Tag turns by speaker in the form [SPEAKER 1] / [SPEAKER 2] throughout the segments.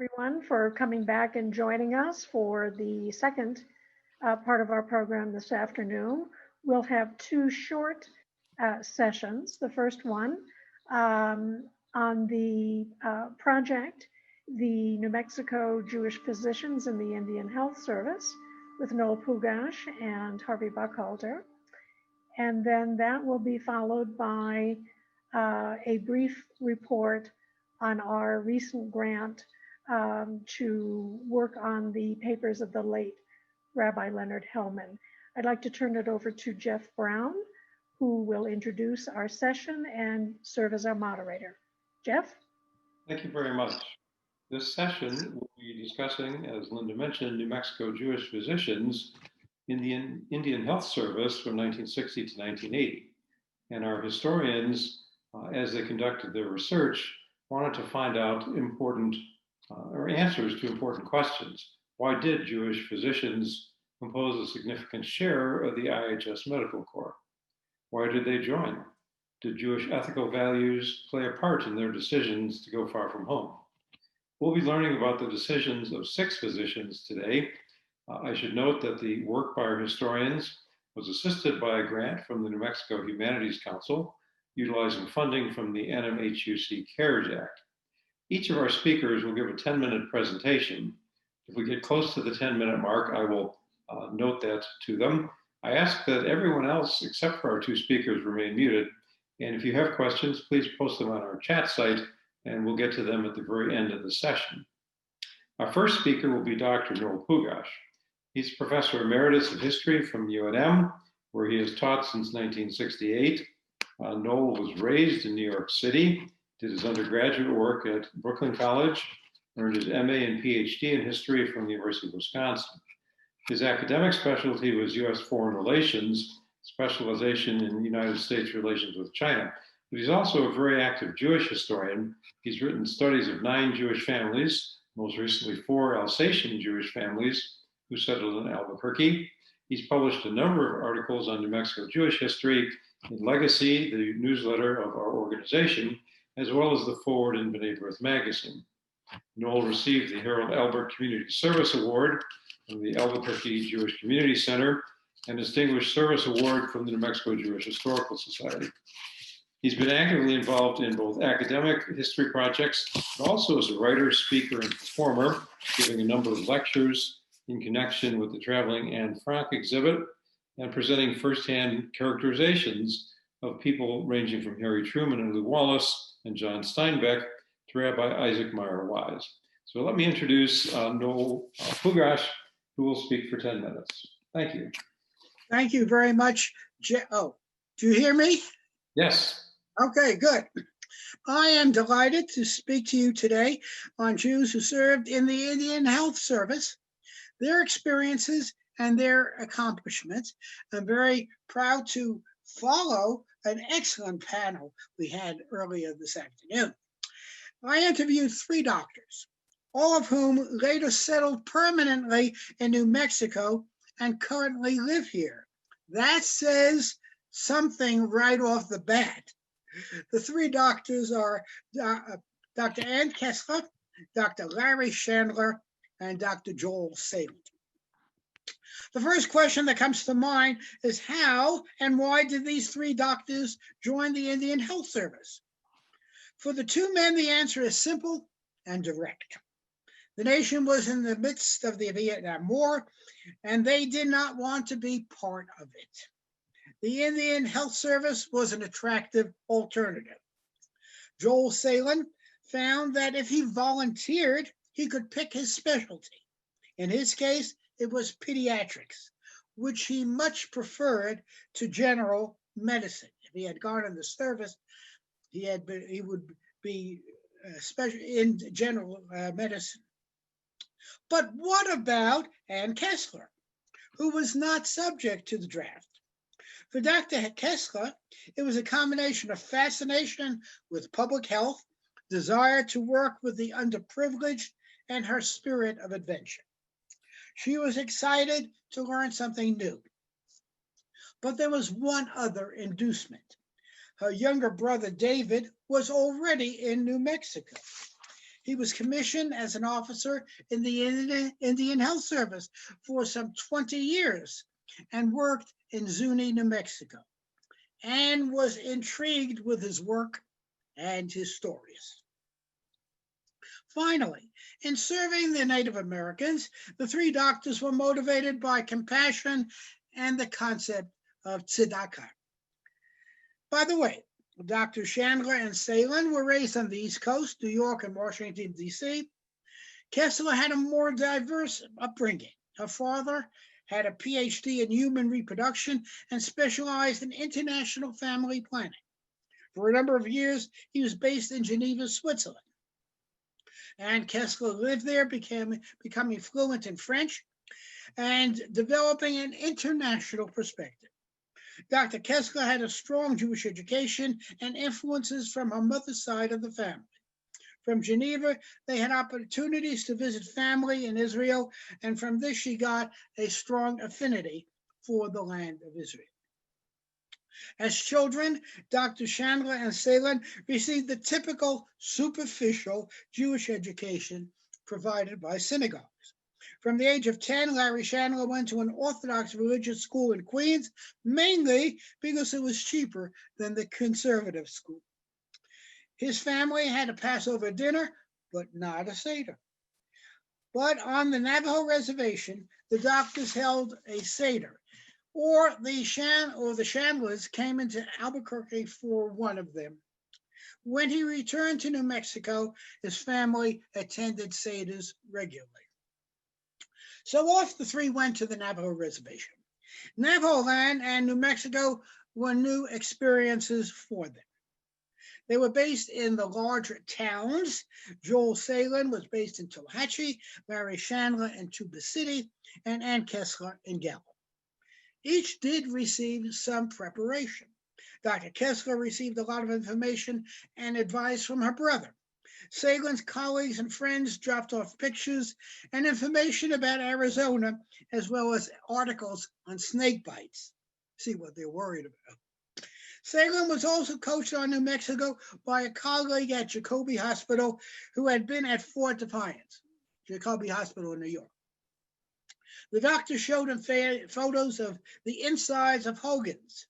[SPEAKER 1] everyone, for coming back and joining us for the second part of our program this afternoon. We'll have two short sessions. The first one on the project, the New Mexico Jewish Physicians in the Indian Health Service, with Noel Pugash and Harvey Bucalter. And then that will be followed by a brief report on our recent grant to work on the papers of the late Rabbi Leonard Helman. I'd like to turn it over to Jeff Brown, who will introduce our session and serve as our moderator. Jeff?
[SPEAKER 2] Thank you very much. This session will be discussing, as Linda mentioned, New Mexico Jewish physicians in the Indian Health Service from 1960 to 1980. And our historians, as they conducted their research, wanted to find out important or answers to important questions. Why did Jewish physicians compose a significant share of the IHS Medical Corps? Why did they join? Did Jewish ethical values play a part in their decisions to go far from home? We'll be learning about the decisions of 6 physicians today. I should note that the work by our historians was assisted by a grant from the New Mexico Humanities Council, utilizing funding from the NMJHS CARES Act. Each of our speakers will give a 10-minute presentation. If we get close to the 10-minute mark, I will note that to them. I ask that everyone else, except for our 2 speakers, remain muted. And if you have questions, please post them on our chat site, and we'll get to them at the very end of the session. Our first speaker will be Dr. Noel Pugash. He's Professor Emeritus of History from UNM, where he has taught since 1968. Noel was raised in New York City, did his undergraduate work at Brooklyn College, earned his MA and PhD in history from the University of Wisconsin. His academic specialty was U.S. foreign relations, specialization in United States relations with China. But he's also a very active Jewish historian. He's written studies of 9 Jewish families, most recently 4 Alsatian Jewish families who settled in Albuquerque. He's published a number of articles on New Mexico Jewish history in Legacy, the newsletter of our organization, as well as the Forward in B'nai B'rith magazine. Noel received the Harold Albert Community Service Award from the Albuquerque Jewish Community Center and Distinguished Service Award from the New Mexico Jewish Historical Society. He's been actively involved in both academic history projects, but also as a writer, speaker, and performer, giving a number of lectures in connection with the traveling Anne Frank exhibit and presenting firsthand characterizations of people ranging from Harry Truman and Lew Wallace and John Steinbeck to Rabbi Isaac Meyer Wise. So let me introduce Noel Pugash, who will speak for 10 minutes. Thank you.
[SPEAKER 3] Thank you very much. Oh, do you hear me?
[SPEAKER 2] Yes.
[SPEAKER 3] Okay, good. I am delighted to speak to you today on Jews who served in the Indian Health Service, their experiences and their accomplishments. I'm very proud to follow an excellent panel we had earlier this afternoon. I interviewed 3 doctors, all of whom later settled permanently in New Mexico and currently live here. That says something right off the bat. The 3 doctors are Dr. Ann Kessler, Dr. Larry Chandler, and Dr. Joel Salem. The first question that comes to mind is how and why did these 3 doctors join the Indian Health Service? For the 2 men, the answer is simple and direct. The nation was in the midst of the Vietnam War, and they did not want to be part of it. The Indian Health Service was an attractive alternative. Joel Salem found that if he volunteered, he could pick his specialty. In his case, it was pediatrics, which he much preferred to general medicine. If he had gone in the service, he would be special in general medicine. But what about Ann Kessler, who was not subject to the draft? For Dr. Kessler, it was a combination of fascination with public health, desire to work with the underprivileged, and her spirit of adventure. She was excited to learn something new. But there was one other inducement. Her younger brother, David, was already in New Mexico. He was commissioned as an officer in the Indian Health Service for some 20 years and worked in Zuni, New Mexico, and was intrigued with his work and his stories. Finally, in serving the Native Americans, the three doctors were motivated by compassion and the concept of tzedakah. By the way, Dr. Chandler and Salin were raised on the East Coast, New York and Washington, D.C. Kessler had a more diverse upbringing. Her father had a PhD in human reproduction and specialized in international family planning. For a number of years, he was based in Geneva, Switzerland. And Kessler lived there, becoming fluent in French and developing an international perspective. Dr. Kessler had a strong Jewish education and influences from her mother's side of the family. From Geneva, they had opportunities to visit family in Israel, and from this she got a strong affinity for the land of Israel. As children, Dr. Chandler and Salin received the typical superficial Jewish education provided by synagogues. From the age of 10, Larry Chandler went to an Orthodox religious school in Queens, mainly because it was cheaper than the conservative school. His family had a Passover dinner, but not a Seder. But on the Navajo reservation, the doctors held a Seder, or the Chandlers came into Albuquerque for one of them. When he returned to New Mexico, his family attended Seders regularly. So off the three went to the Navajo reservation. Navajo land and New Mexico were new experiences for them. They were based in the larger towns. Joel Salin was based in Tallahatchie, Larry Chandler in Tuba City, and Ann Kessler in Gallup. Each did receive some preparation. Dr. Kessler received a lot of information and advice from her brother. Salin's colleagues and friends dropped off pictures and information about Arizona, as well as articles on snake bites. See what they're worried about. Salin was also coached on New Mexico by a colleague at Jacoby Hospital who had been at Fort Defiance, Jacoby Hospital in New York. The doctor showed him photos of the insides of Hogan's,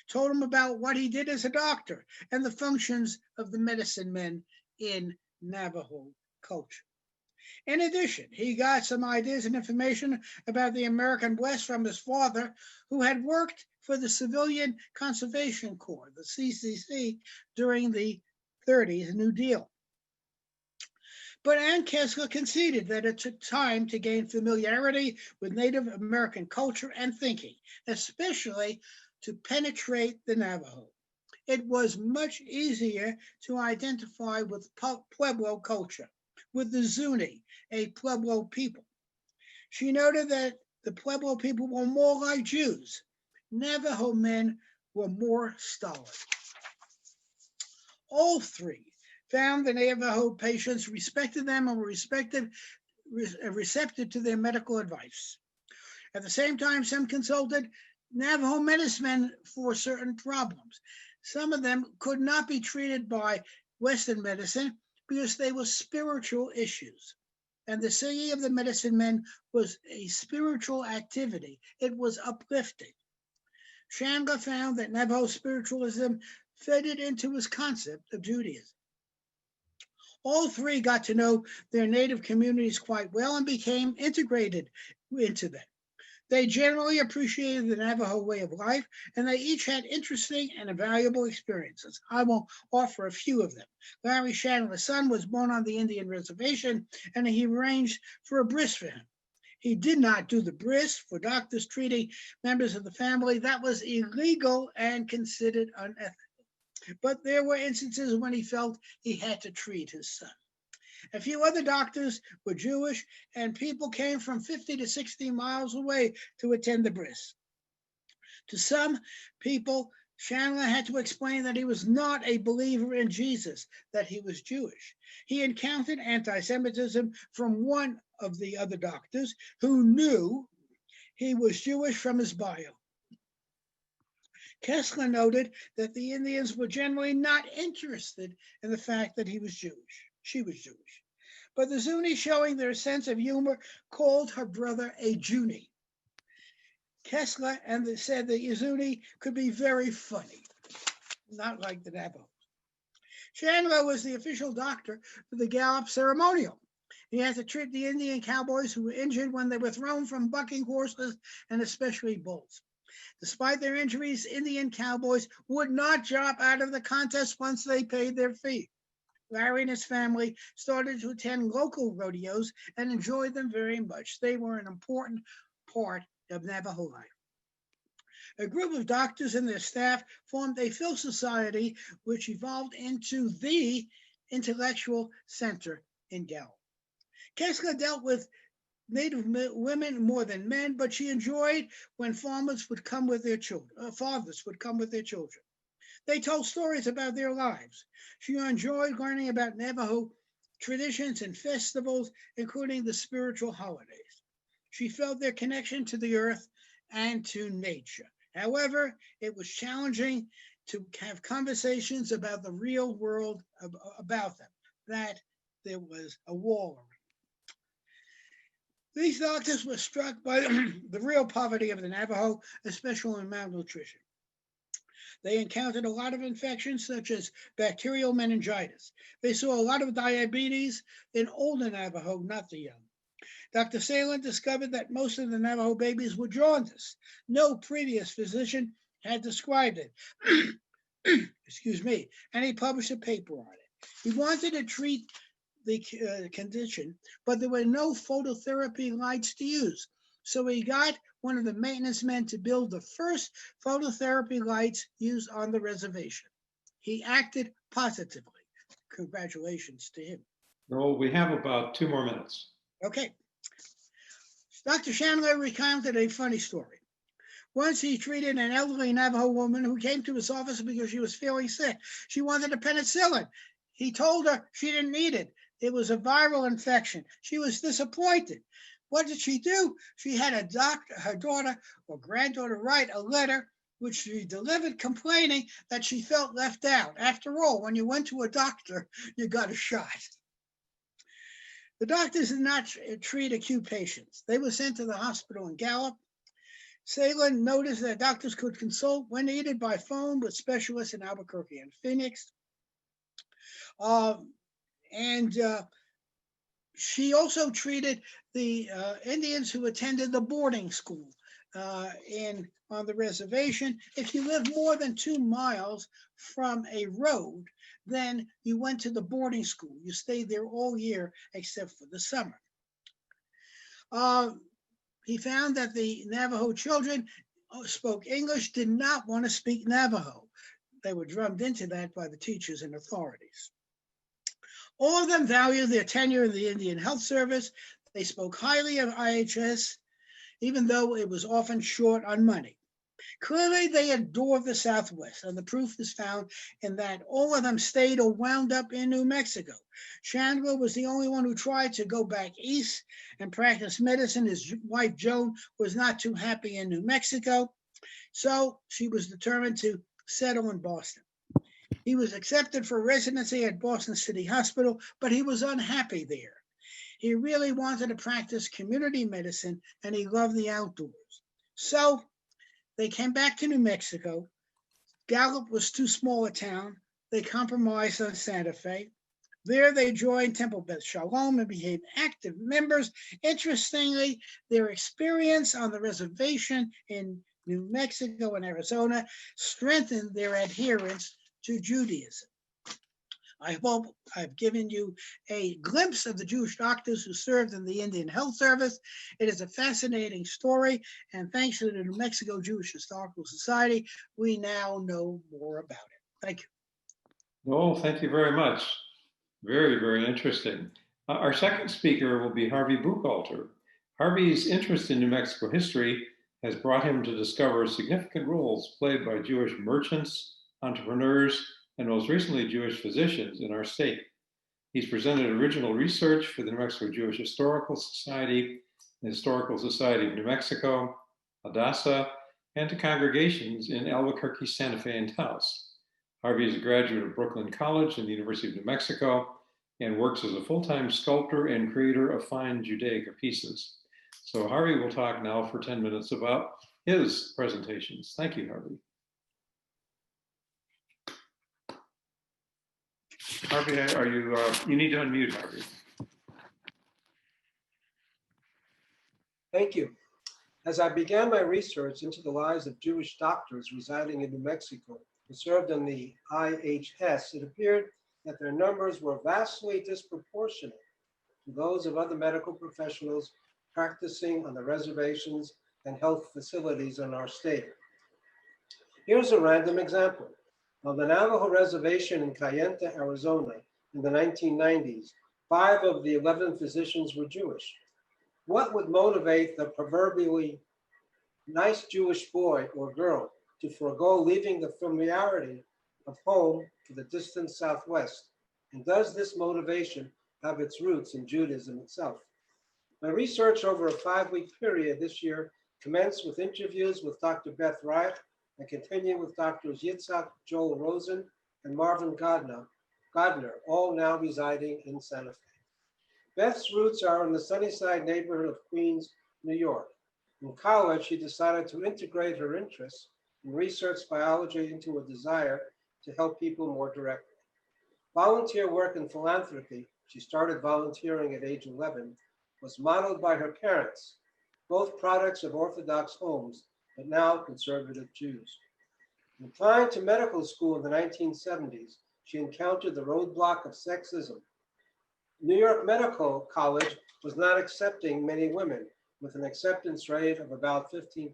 [SPEAKER 3] told him about what he did as a doctor and the functions of the medicine men in Navajo culture. In addition, he got some ideas and information about the American West from his father, who had worked for the Civilian Conservation Corps, the CCC, during the 30s New Deal. But Ann Kessler conceded that it took time to gain familiarity with Native American culture and thinking, especially to penetrate the Navajo. It was much easier to identify with Pueblo culture, with the Zuni, a Pueblo people. She noted that the Pueblo people were more like Jews. Navajo men were more stolid. All three found the Navajo patients respected them and were receptive to their medical advice. At the same time, some consulted Navajo medicine men for certain problems. Some of them could not be treated by Western medicine because they were spiritual issues. And the singing of the medicine men was a spiritual activity. It was uplifting. Chandler found that Navajo spiritualism fitted into his concept of Judaism. All three got to know their native communities quite well and became integrated into them. They generally appreciated the Navajo way of life, and they each had interesting and valuable experiences. I will offer a few of them. Larry Chandler's son was born on the Indian reservation, and he arranged for a bris for him. He did not do the bris for doctors treating members of the family. That was illegal and considered unethical. But there were instances when he felt he had to treat his son. A few other doctors were Jewish, and people came from 50 to 60 miles away to attend the bris. To some people, Chandler had to explain that he was not a believer in Jesus, that he was Jewish. He encountered anti-Semitism from one of the other doctors who knew he was Jewish from his bio. Kessler noted that the Indians were generally not interested in the fact that he was Jewish. She was Jewish. but the Zuni, showing their sense of humor, called her brother a Junie. Kessler said the Zuni could be very funny, not like the Navajo. Chandler was the official doctor for the Gallup ceremonial. He had to treat the Indian cowboys who were injured when they were thrown from bucking horses, and especially bulls. Despite their injuries, Indian cowboys would not drop out of the contest once they paid their fee. Larry and his family started to attend local rodeos and enjoyed them very much. They were an important part of Navajo life. A group of doctors and their staff formed a Phil Society, which evolved into the intellectual center in Gallup. Kessler dealt with Native women more than men, but she enjoyed when fathers would come with their children. They told stories about their lives. She enjoyed learning about Navajo traditions and festivals, including the spiritual holidays. She felt their connection to the earth and to nature. However, it was challenging to have conversations about the real world about them, that there was a wall around. These doctors were struck by the real poverty of the Navajo, especially in malnutrition. They encountered a lot of infections such as bacterial meningitis. They saw a lot of diabetes in older Navajo, not the young. Dr. Salin discovered that most of the Navajo babies were jaundiced. No previous physician had described it. Excuse me. And he published a paper on it. He wanted to treat the condition, but there were no phototherapy lights to use. So he got one of the maintenance men to build the first phototherapy lights used on the reservation. He acted positively. Congratulations to him.
[SPEAKER 2] Noel, we have about 2 more minutes.
[SPEAKER 3] Okay. Dr. Chandler recounted a funny story. Once he treated an elderly Navajo woman who came to his office because she was feeling sick. She wanted a penicillin. He told her she didn't need it. It was a viral infection. She was disappointed. What did she do? She had her daughter or granddaughter write a letter which she delivered complaining that she felt left out. After all, when you went to a doctor, you got a shot. The doctors did not treat acute patients. They were sent to the hospital in Gallup. Salin noticed that doctors could consult when needed by phone with specialists in Albuquerque and Phoenix. She also treated the Indians who attended the boarding school on the reservation. If you live more than 2 miles from a road, then you went to the boarding school. You stayed there all year except for the summer. He found that the Navajo children spoke English, did not want to speak Navajo. They were drummed into that by the teachers and authorities. All of them valued their tenure in the Indian Health Service. They spoke highly of IHS, even though it was often short on money. Clearly, they adored the Southwest, and the proof is found in that all of them stayed or wound up in New Mexico. Chandler was the only one who tried to go back east and practice medicine. His wife, Joan, was not too happy in New Mexico, so she was determined to settle in Boston. He was accepted for residency at Boston City Hospital, but he was unhappy there. He really wanted to practice community medicine, and he loved the outdoors. So they came back to New Mexico. Gallup was too small a town. They compromised on Santa Fe. There they joined Temple Beth Shalom and became active members. Interestingly, their experience on the reservation in New Mexico and Arizona strengthened their adherence to Judaism. I hope I've given you a glimpse of the Jewish doctors who served in the Indian Health Service. It is a fascinating story, and thanks to the New Mexico Jewish Historical Society, we now know more about it. Thank you.
[SPEAKER 2] Noel, thank you very much. Very, very interesting. Our second speaker will be Harvey Bucalter. Harvey's interest in New Mexico history has brought him to discover significant roles played by Jewish merchants, entrepreneurs, and most recently Jewish physicians in our state. He's presented original research for the New Mexico Jewish Historical Society, the Historical Society of New Mexico, Hadassah, and to congregations in Albuquerque, Santa Fe, and Taos. Harvey is a graduate of Brooklyn College and the University of New Mexico and works as a full-time sculptor and creator of fine Judaica pieces. So Harvey will talk now for 10 minutes about his presentations. Thank you, Harvey. Harvey, are you, you need to unmute, Harvey.
[SPEAKER 4] Thank you. As I began my research into the lives of Jewish doctors residing in New Mexico who served on the IHS, it appeared that their numbers were vastly disproportionate to those of other medical professionals practicing on the reservations and health facilities in our state. Here's a random example. On the Navajo Reservation in Cayenta, Arizona, in the 1990s, 5 of the 11 physicians were Jewish. What would motivate the proverbially nice Jewish boy or girl to forego leaving the familiarity of home for the distant Southwest? And does this motivation have its roots in Judaism itself? My research over a 5-week period this year commenced with interviews with Dr. Beth Reich and continued with Drs. Yitzhak Joel Rosen and Marvin Godner, all now residing in Santa Fe. Beth's roots are in the Sunnyside neighborhood of Queens, New York. In college, she decided to integrate her interests in research biology into a desire to help people more directly. Volunteer work and philanthropy, she started volunteering at age 11, was modeled by her parents, both products of Orthodox homes, but now conservative Jews. In applying to medical school in the 1970s, she encountered the roadblock of sexism. New York Medical College was not accepting many women, with an acceptance rate of about 15%.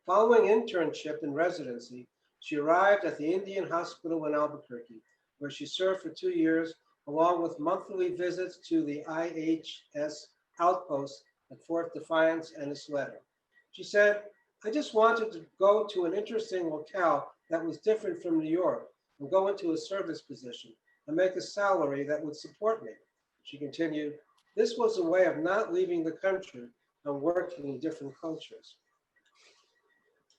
[SPEAKER 4] Following internship and residency, she arrived at the Indian Hospital in Albuquerque, where she served for 2 years, along with monthly visits to the IHS outpost at Fort Defiance and Isleta. She said, "I just wanted to go to an interesting locale that was different from New York and go into a service position and make a salary that would support me." She continued, "This was a way of not leaving the country and working in different cultures."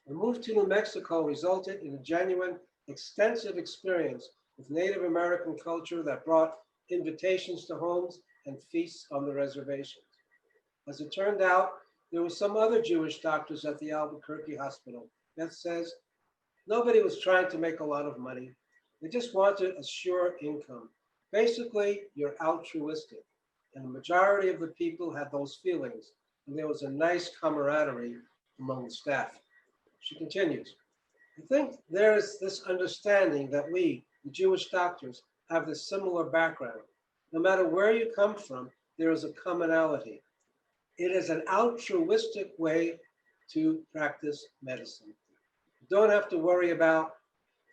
[SPEAKER 4] The move to New Mexico resulted in a genuine, extensive experience with Native American culture that brought invitations to homes and feasts on the reservations. As it turned out, there were some other Jewish doctors at the Albuquerque hospital. Beth says, "Nobody was trying to make a lot of money. They just wanted a sure income. Basically, you're altruistic." And the majority of the people had those feelings, and there was a nice camaraderie among the staff. She continues, "I think there is this understanding that we, the Jewish doctors, have this similar background. No matter where you come from, there is a commonality. It is an altruistic way to practice medicine. You don't have to worry about,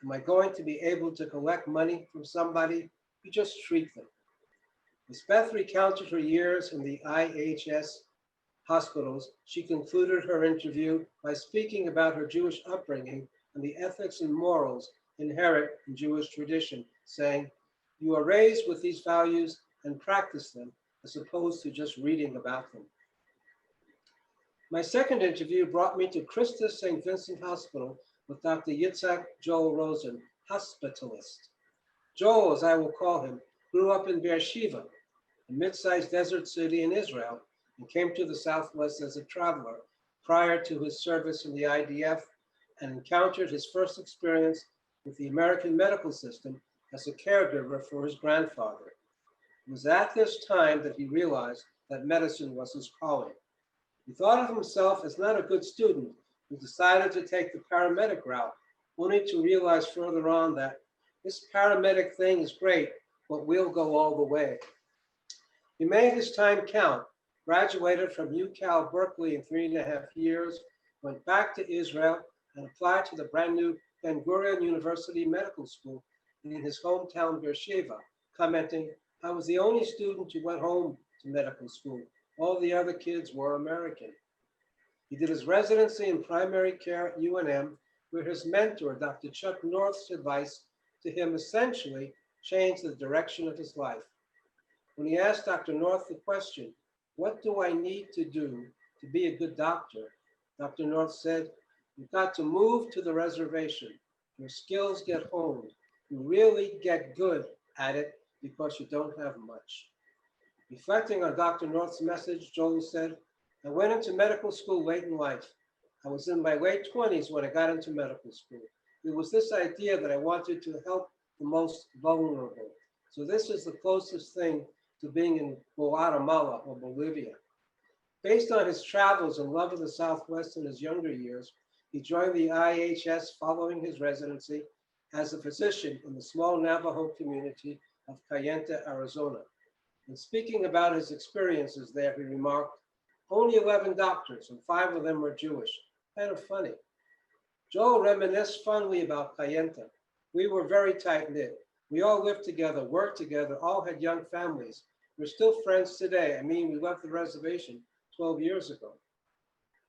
[SPEAKER 4] am I going to be able to collect money from somebody? You just treat them." As Beth recounted her years in the IHS hospitals, she concluded her interview by speaking about her Jewish upbringing and the ethics and morals inherent in Jewish tradition, saying, "You are raised with these values and practice them, as opposed to just reading about them." My second interview brought me to Christus St. Vincent Hospital with Dr. Yitzhak Joel Rosen, hospitalist. Joel, as I will call him, grew up in Beersheba, a mid-sized desert city in Israel, and came to the Southwest as a traveler prior to his service in the IDF, and encountered his first experience with the American medical system as a caregiver for his grandfather. It was at this time that he realized that medicine was his calling. He thought of himself as not a good student and decided to take the paramedic route, only to realize further on that this paramedic thing is great, but we'll go all the way. He made his time count, graduated from UCal Berkeley in 3.5 years, went back to Israel, and applied to the brand new Ben Gurion University Medical School in his hometown Beersheba, commenting, "I was the only student who went home to medical school. All the other kids were American." He did his residency in primary care at UNM, where his mentor, Dr. Chuck North's advice to him essentially changed the direction of his life. When he asked Dr. North the question, "What do I need to do to be a good doctor?" Dr. North said, "You've got to move to the reservation. Your skills get honed. You really get good at it, because you don't have much. Reflecting on Dr. North's message, Joel said, I went into medical school late in life. I was in my late 20s when I got into medical school. It was this idea that I wanted to help the most vulnerable. So this is the closest thing to being in Guatemala or Bolivia. Based on his travels and love of the Southwest in his younger years, he joined the IHS following his residency as a physician in the small Navajo community of Kayenta, Arizona. And speaking about his experiences there, he remarked, only 11 doctors and 5 of them were Jewish. Kind of funny. Joel reminisced fondly about Kayenta. We were very tight-knit. We all lived together, worked together, all had young families. We're still friends today. I mean, we left the reservation 12 years ago.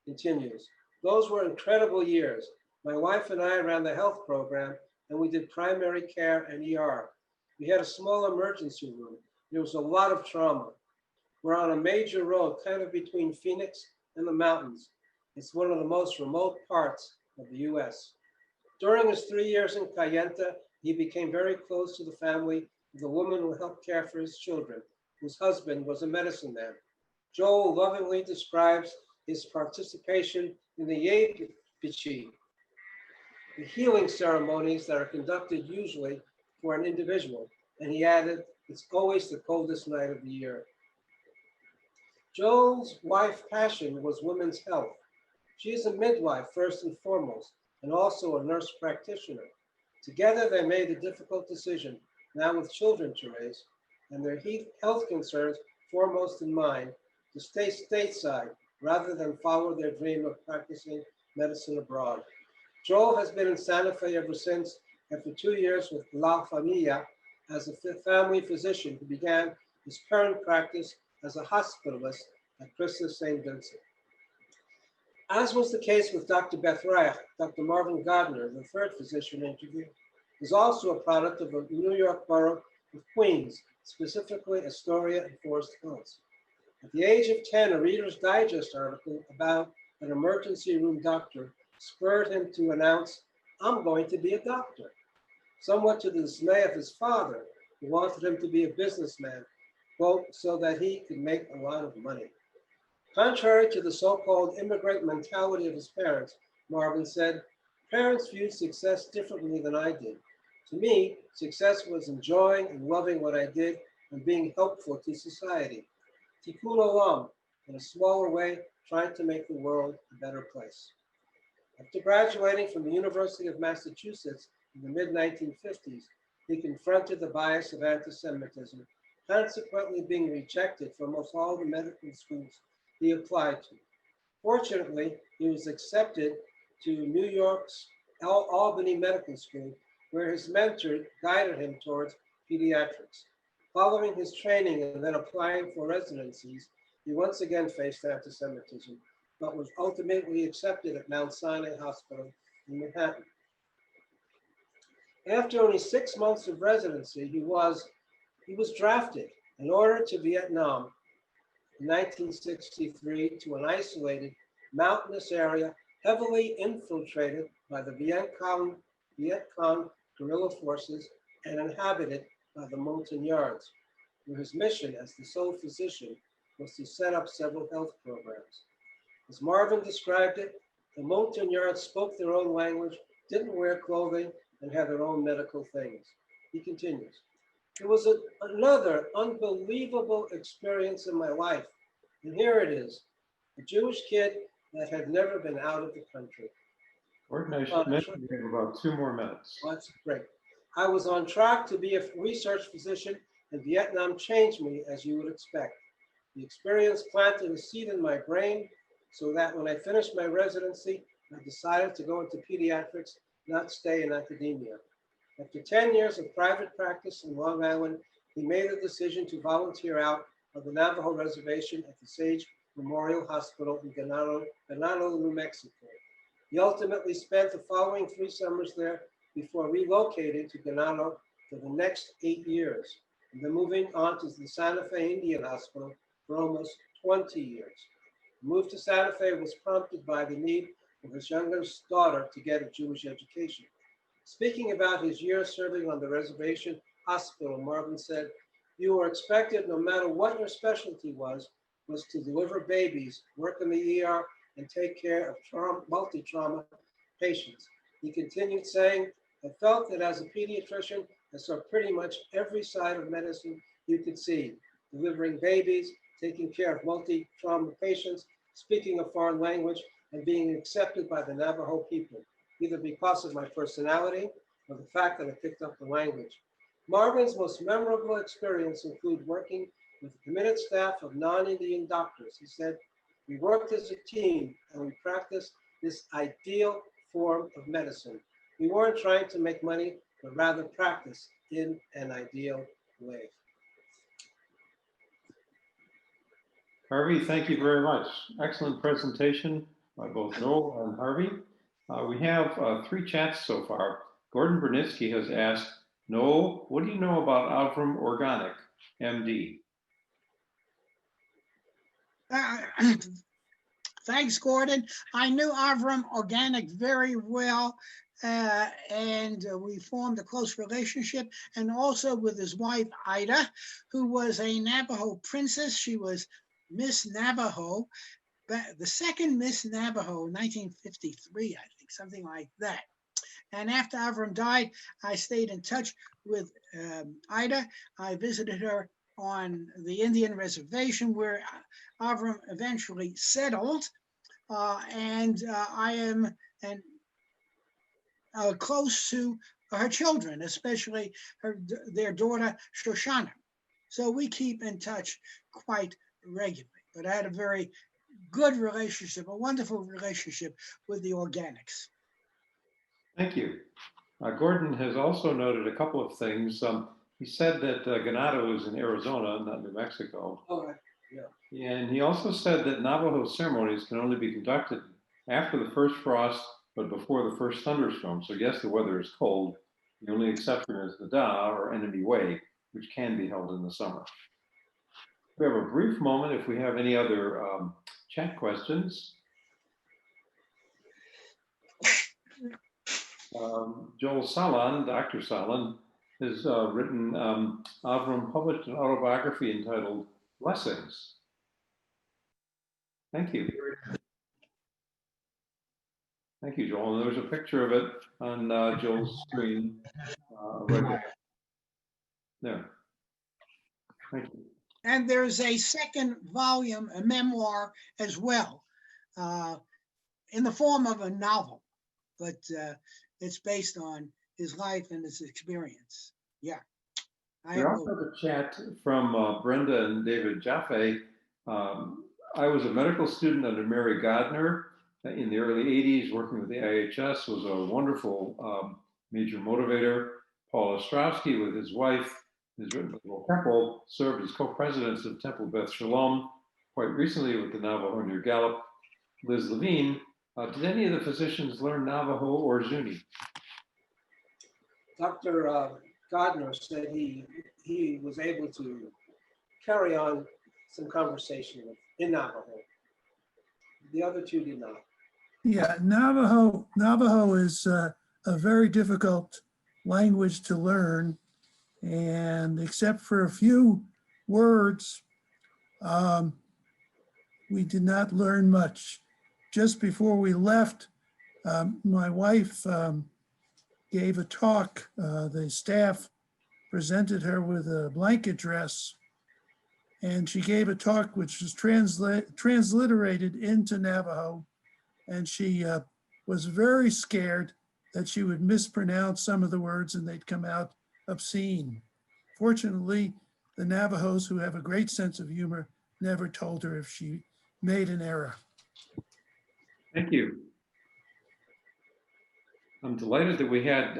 [SPEAKER 4] Continues. Those were incredible years. My wife and I ran the health program, and we did primary care and ER. We had a small emergency room. There was a lot of trauma. We're on a major road, kind of between Phoenix and the mountains. It's one of the most remote parts of the US. During his 3 years in Kayenta, he became very close to the family of the woman who helped care for his children, whose husband was a medicine man. Joel lovingly describes his participation in the Yepichi, the healing ceremonies that are conducted usually for an individual, and he added, it's always the coldest night of the year. Joel's wife's passion was women's health. She is a midwife first and foremost, and also a nurse practitioner. Together they made the difficult decision, now with children to raise, and their health concerns foremost in mind, to stay stateside rather than follow their dream of practicing medicine abroad. Joel has been in Santa Fe ever since, after 2 years with La Familia as a family physician who began his current practice as a hospitalist at Christus St. Vincent. As was the case with Dr. Beth Reich, Dr. Marvin Gardner, the third physician interviewed, is also a product of the New York borough of Queens, specifically Astoria and Forest Hills. At the age of 10, a Reader's Digest article about an emergency room doctor spurred him to announce, I'm going to be a doctor, somewhat to the dismay of his father, who wanted him to be a businessman, quote, so that he could make a lot of money. Contrary to the so-called immigrant mentality of his parents, Marvin said, parents viewed success differently than I did. To me, success was enjoying and loving what I did and being helpful to society. Tikkun olam, in a smaller way, trying to make the world a better place. After graduating from the University of Massachusetts in the mid-1950s, he confronted the bias of anti-Semitism, consequently being rejected from almost all the medical schools he applied to. Fortunately, he was accepted to New York's Albany Medical School, where his mentor guided him towards pediatrics. Following his training and then applying for residencies, he once again faced anti-Semitism, but was ultimately accepted at Mount Sinai Hospital in Manhattan. After only 6 months of residency, he was drafted and ordered to Vietnam in 1963 to an isolated mountainous area heavily infiltrated by the Viet Cong guerrilla forces and inhabited by the Montagnards, where his mission as the sole physician was to set up several health programs. As Marvin described it, the Montagnards spoke their own language, didn't wear clothing, and had their own medical things. He continues, it was another unbelievable experience in my life. And here it is, a Jewish kid that had never been out of the country.
[SPEAKER 2] Organization, we have about 2 more minutes.
[SPEAKER 4] That's great. I was on track to be a research physician, and Vietnam changed me, as you would expect. The experience planted a seed in my brain so that when I finished my residency, I decided to go into pediatrics, not stay in academia. After 10 years of private practice in Long Island, he made the decision to volunteer out of the Navajo Reservation at the Sage Memorial Hospital in Ganado, New Mexico. He ultimately spent the following 3 summers there before relocating to Ganado for the next 8 years, and then moving on to the Santa Fe Indian Hospital for almost 20 years. The move to Santa Fe was prompted by the need for his youngest daughter to get a Jewish education. Speaking about his years serving on the reservation, hospital, Marvin said, "You were expected, no matter what your specialty was to deliver babies, work in the ER, and take care of multi-trauma patients." He continued saying, "I felt that as a pediatrician, I saw pretty much every side of medicine you could see, delivering babies, taking care of multi-trauma patients, speaking a foreign language, and being accepted by the Navajo people, either because of my personality or the fact that I picked up the language." Marvin's most memorable experience include working with a committed staff of non-Indian doctors. He said, "We worked as a team and we practiced this ideal form of medicine. We weren't trying to make money, but rather practice in an ideal way."
[SPEAKER 2] Harvey, thank you very much. Excellent presentation by both Noel and Harvey. We have 3 chats so far. Gordon Bernitsky has asked, Noel, what do you know about Avram Organic, MD?
[SPEAKER 3] Thanks, Gordon. I knew Avram Organic very well, and we formed a close relationship, and also with his wife, Ida, who was a Navajo princess. She was Miss Navajo, the second Miss Navajo, 1953, I think, something like that. And after Avram died, I stayed in touch with Ida. I visited her on the Indian reservation where Avram eventually settled. And I am close to her children, especially their daughter, Shoshana. So we keep in touch quite regularly. But I had a very good relationship, a wonderful relationship with the Organics.
[SPEAKER 2] Thank you. Gordon has also noted a couple of things. He said that ganado is in Arizona, not New Mexico.
[SPEAKER 4] All right. Yeah.
[SPEAKER 2] And he also said that Navajo ceremonies can only be conducted after the first frost, but before the first thunderstorm. So yes, the weather is cold. The only exception is the Da, or Enemy Way, which can be held in the summer. We have a brief moment if we have any other chat questions. Joel Salan, Dr. Salan, has written, Avram published an autobiography entitled Blessings. Thank you. Thank you, Joel. And there's a picture of it on Joel's screen right there. Thank you.
[SPEAKER 3] And there's a second volume, a memoir as well, in the form of a novel, but it's based on his life and his experience. Yeah.
[SPEAKER 2] We also have a chat from Brenda and David Jaffe. I was a medical student under Mary Godner in the early 80s, working with the IHS, was a wonderful major motivator. Paul Ostrowski with his wife, his Temple, served as co-presidents of Temple Beth Shalom, quite recently with the Navajo near Gallup. Liz Levine, did any of the physicians learn Navajo or Zuni?
[SPEAKER 4] Dr. Gardner said he was able to carry on some conversation in Navajo. The other two did not.
[SPEAKER 5] Yeah, Navajo is a very difficult language to learn, and except for a few words, we did not learn much. Just before we left, my wife gave a talk. The staff presented her with a blanket dress, and she gave a talk which was transliterated into Navajo, and she was very scared that she would mispronounce some of the words and they'd come out obscene. Fortunately, the Navajos, who have a great sense of humor, never told her if she made an error.
[SPEAKER 2] Thank you. I'm delighted that we had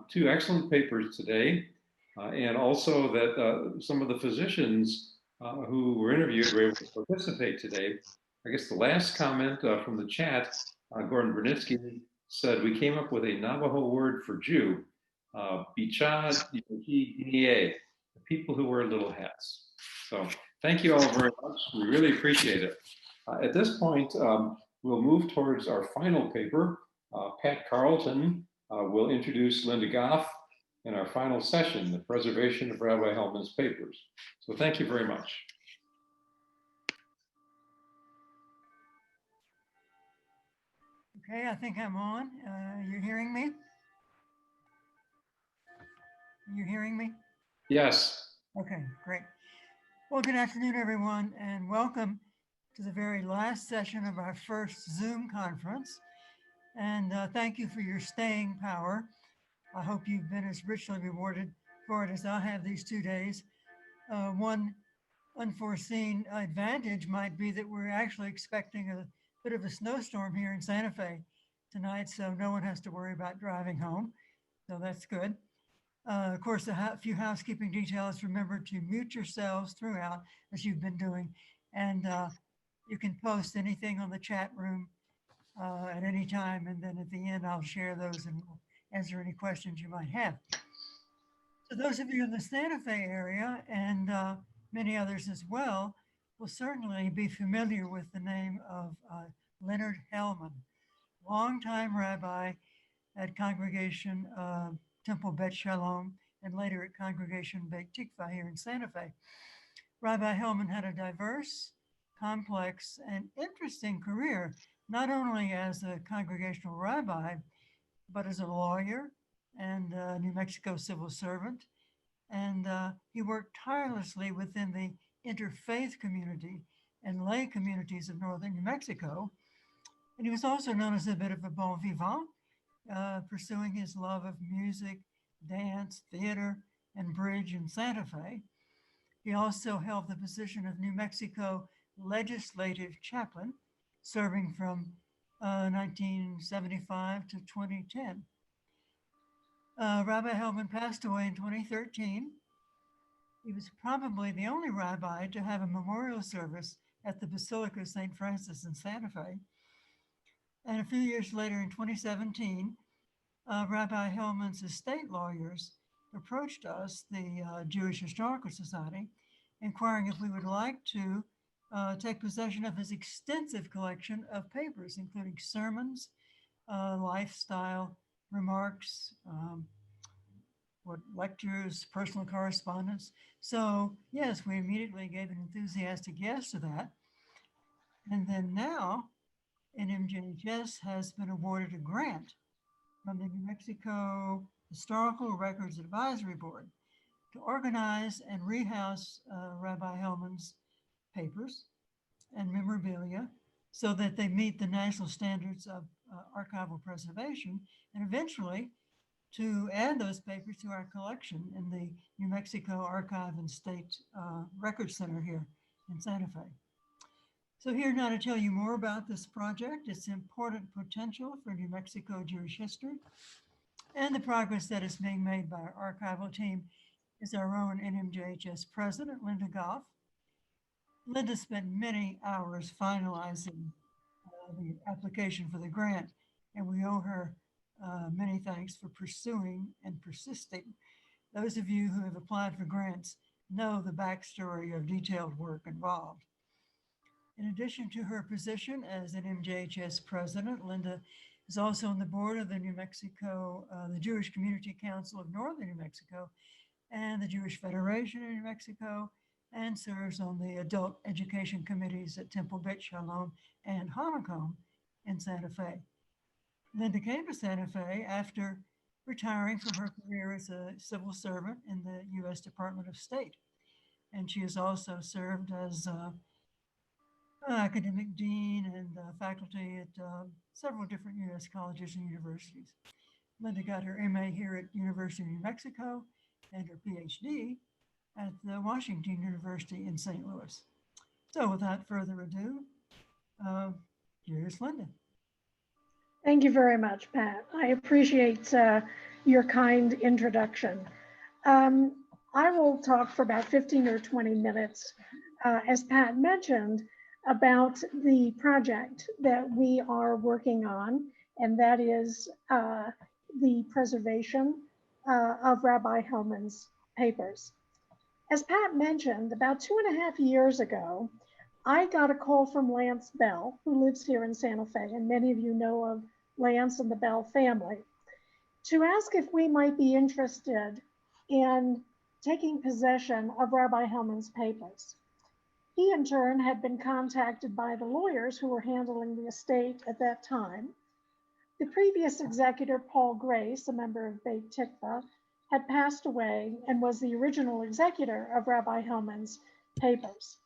[SPEAKER 2] 2 excellent papers today, and also that some of the physicians who were interviewed were able to participate today. I guess the last comment from the chat, Gordon Bernitsky said, we came up with a Navajo word for Jew, Bicha, the people who wear little hats. So thank you all very much. We really appreciate it. At this point, we'll move towards our final paper. Pat Carlton will introduce Linda Goff, and our final session, the preservation of Rabbi Hellman's papers. So thank you very much.
[SPEAKER 6] Okay, I think I'm on. You're hearing me? You're hearing me?
[SPEAKER 2] Yes.
[SPEAKER 6] Okay, great. Well, good afternoon, everyone, and welcome to the very last session of our first Zoom conference. And thank you for your staying power. I hope you've been as richly rewarded for it as I have these 2 days. One unforeseen advantage might be that we're actually expecting a bit of a snowstorm here in Santa Fe tonight, so no one has to worry about driving home. So that's good. Of course, a few housekeeping details. Remember to mute yourselves throughout, as you've been doing, and you can post anything on the chat room at any time, and then at the end I'll share those and answer any questions you might have. So those of you in the Santa Fe area and many others as well will certainly be familiar with the name of Leonard Helman, longtime rabbi at Congregation Temple Bet Shalom and later at Congregation Beit Tikva here in Santa Fe. Rabbi Hellman had a diverse, complex, and interesting career, not only as a congregational rabbi, but as a lawyer and a New Mexico civil servant. And he worked tirelessly within the interfaith community and lay communities of northern New Mexico. And he was also known as a bit of a bon vivant, pursuing his love of music, dance, theater, and bridge in Santa Fe. He also held the position of New Mexico legislative chaplain, serving from 1975 to 2010. Rabbi Hellman passed away in 2013. He was probably the only rabbi to have a memorial service at the Basilica of St. Francis in Santa Fe. And a few years later, in 2017, Rabbi Hellman's estate lawyers approached us, the Jewish Historical Society, inquiring if we would like to take possession of his extensive collection of papers, including sermons, lifestyle remarks, lectures, personal correspondence. So yes, we immediately gave an enthusiastic yes to that. And then now, NMJHS has been awarded a grant from the New Mexico Historical Records Advisory Board to organize and rehouse Rabbi Hellman's papers and memorabilia so that they meet the national standards of archival preservation, and eventually to add those papers to our collection in the New Mexico Archive and State Record Center here in Santa Fe. So here now to tell you more about this project, its important potential for New Mexico Jewish history, and the progress that is being made by our archival team is our own NMJHS president, Linda Goff. Linda spent many hours finalizing the application for the grant, and we owe her many thanks for pursuing and persisting. Those of you who have applied for grants know the backstory of detailed work involved. In addition to her position as an NMJHS president, Linda is also on the board of the New Mexico, the Jewish Community Council of Northern New Mexico and the Jewish Federation in New Mexico, and serves on the adult education committees at Temple Bet Shalom and Honeycomb in Santa Fe. Linda came to Santa Fe after retiring from her career as a civil servant in the U.S. Department of State. And she has also served as academic dean and faculty at several different U.S. colleges and universities. Linda got her MA here at University of New Mexico and her PhD at the Washington University in St. Louis. So without further ado, here's Linda.
[SPEAKER 1] Thank you very much, Pat. I appreciate your kind introduction. I will talk for about 15 or 20 minutes, as Pat mentioned, about the project that we are working on, and that is the preservation of Rabbi Hellman's papers. As Pat mentioned, about 2.5 years ago, I got a call from Lance Bell, who lives here in Santa Fe, and many of you know of Lance and the Bell family. to ask if we might be interested in taking possession of Rabbi Hellman's papers. He, in turn, had been contacted by the lawyers who were handling the estate at that time. The previous executor, Paul Grace, a member of Beit Tikva, had passed away and was the original executor of Rabbi Hellman's papers.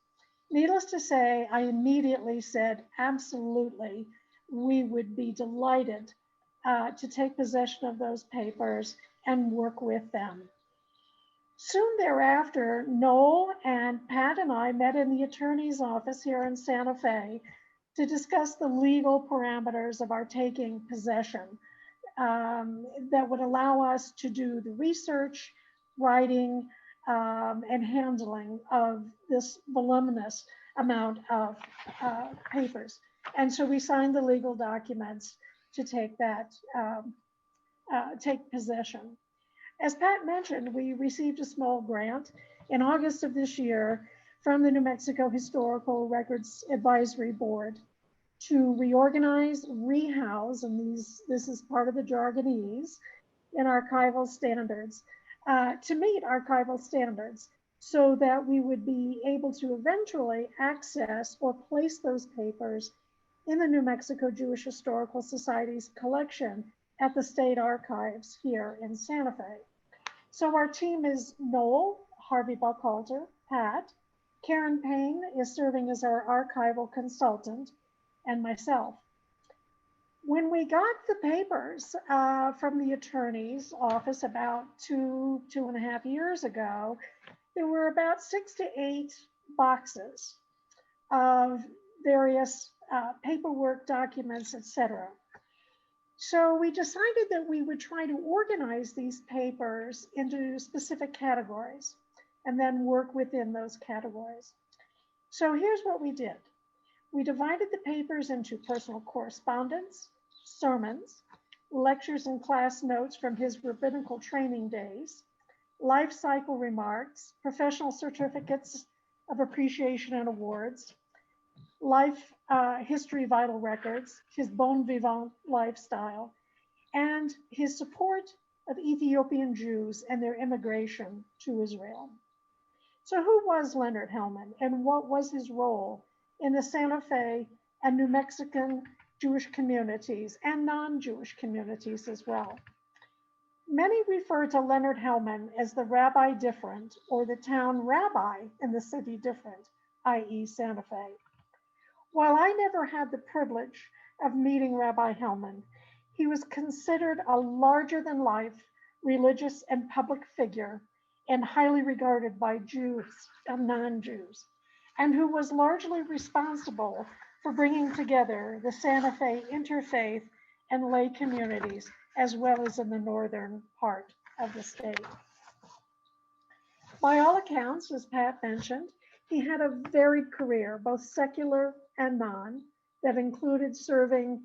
[SPEAKER 1] Needless to say, I immediately said, absolutely, we would be delighted to take possession of those papers and work with them. Soon thereafter, Noel and Pat and I met in the attorney's office here in Santa Fe to discuss the legal parameters of our taking possession that would allow us to do the research, writing, and handling of this voluminous amount of papers. And so we signed the legal documents to take that, take possession. As Pat mentioned, we received a small grant in August of this year from the New Mexico Historical Records Advisory Board to reorganize, rehouse, and this is part of the jargonese, in archival standards, to meet archival standards so that we would be able to eventually access or place those papers in the New Mexico Jewish Historical Society's collection at the state archives here in Santa Fe. So our team is Noel, Harvey Bucalter, Pat, Karen Payne is serving as our archival consultant, and myself. When we got the papers from the attorney's office about two and a half years ago, there were about 6 to 8 boxes of various paperwork, documents, etc. So we decided that we would try to organize these papers into specific categories and then work within those categories. So here's what we did. We divided the papers into personal correspondence, sermons, lectures and class notes from his rabbinical training days, life cycle remarks, professional certificates of appreciation and awards, life history vital records, his bon vivant lifestyle, and his support of Ethiopian Jews and their immigration to Israel. So who was Leonard Helman and what was his role in the Santa Fe and New Mexican Jewish communities and non-Jewish communities as well? Many refer to Leonard Helman as the Rabbi Different or the town rabbi in the city different, i.e. Santa Fe. While I never had the privilege of meeting Rabbi Hellman, he was considered a larger-than-life religious and public figure and highly regarded by Jews and non-Jews, and who was largely responsible for bringing together the Santa Fe interfaith and lay communities, as well as in the northern part of the state. By all accounts, as Pat mentioned, he had a varied career, both secular and non, that included serving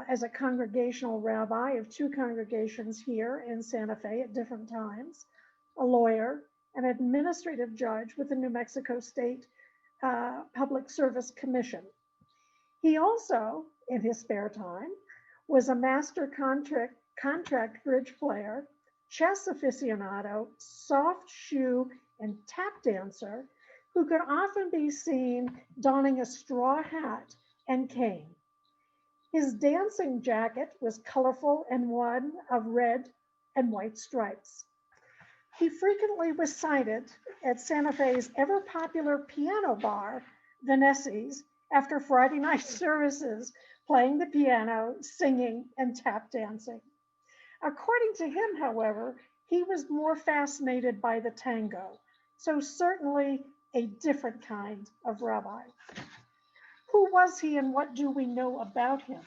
[SPEAKER 1] as a congregational rabbi of 2 congregations here in Santa Fe at different times, a lawyer, an administrative judge with the New Mexico State Public Service Commission. He also, in his spare time, was a master contract bridge player, chess aficionado, soft shoe and tap dancer who could often be seen donning a straw hat and cane. His dancing jacket was colorful and one of red and white stripes. He frequently was cited at Santa Fe's ever popular piano bar, Vanessi's, after Friday night services, playing the piano, singing, and tap dancing. According to him, however, he was more fascinated by the tango, so certainly a different kind of rabbi. Who was he and what do we know about him?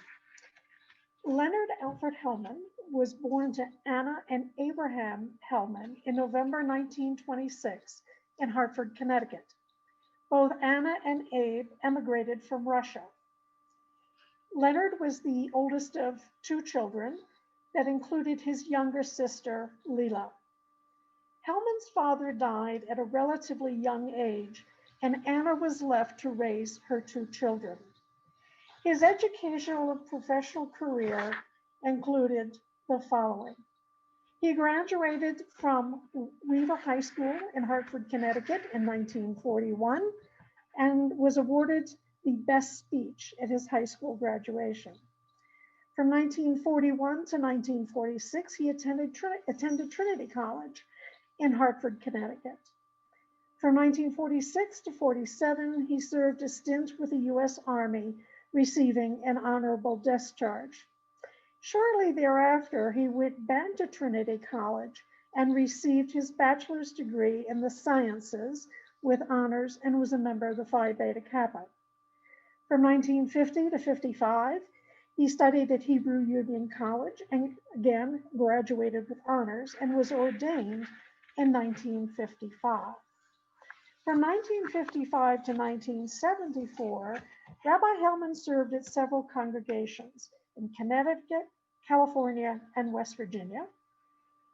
[SPEAKER 1] Leonard Alfred Helman was born to Anna and Abraham Hellman in November 1926 in Hartford, Connecticut. Both Anna and Abe emigrated from Russia. Leonard was the oldest of 2 children that included his younger sister, Leela. Hellman's father died at a relatively young age, and Anna was left to raise her 2 children. His educational and professional career included the following. He graduated from Weaver High School in Hartford, Connecticut in 1941 and was awarded the best speech at his high school graduation. From 1941 to 1946, he attended Trinity College in Hartford, Connecticut. From 1946 to 47, he served a stint with the U.S. Army, receiving an honorable discharge. Shortly thereafter, he went back to Trinity College and received his bachelor's degree in the sciences with honors and was a member of the Phi Beta Kappa. From 1950 to 55, he studied at Hebrew Union College and again graduated with honors and was ordained in 1955. From 1955 to 1974, Rabbi Hellman served at several congregations in Connecticut, California, and West Virginia.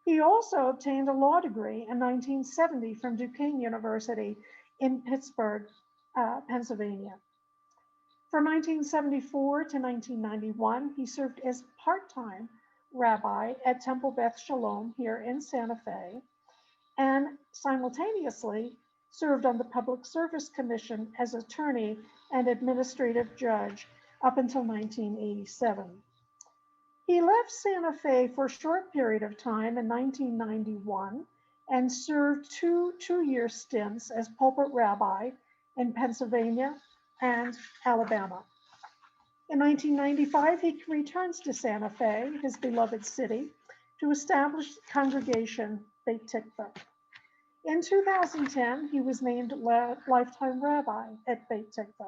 [SPEAKER 1] He also obtained a law degree in 1970 from Duquesne University in Pittsburgh, Pennsylvania. From 1974 to 1991, he served as part-time rabbi at Temple Beth Shalom here in Santa Fe, and simultaneously served on the Public Service Commission as attorney and administrative judge up until 1987. He left Santa Fe for a short period of time in 1991 and served two-year stints as pulpit rabbi in Pennsylvania and Alabama. In 1995, he returns to Santa Fe, his beloved city, to establish congregation Beit Tikva. In 2010, he was named lifetime rabbi at Beit Tikva.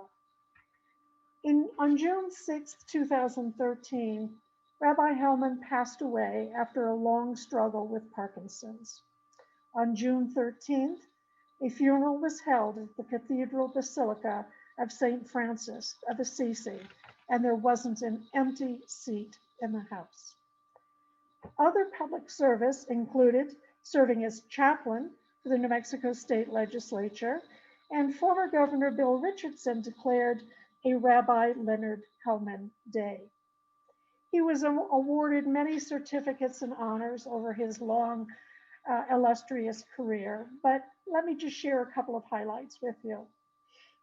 [SPEAKER 1] On June 6, 2013, Rabbi Hellman passed away after a long struggle with Parkinson's. On June 13th, a funeral was held at the Cathedral Basilica of St. Francis of Assisi, and there wasn't an empty seat in the house. Other public service included serving as chaplain for the New Mexico State Legislature, and former Governor Bill Richardson declared a Rabbi Leonard Helman Day. He was awarded many certificates and honors over his long, illustrious career, but let me just share a couple of highlights with you.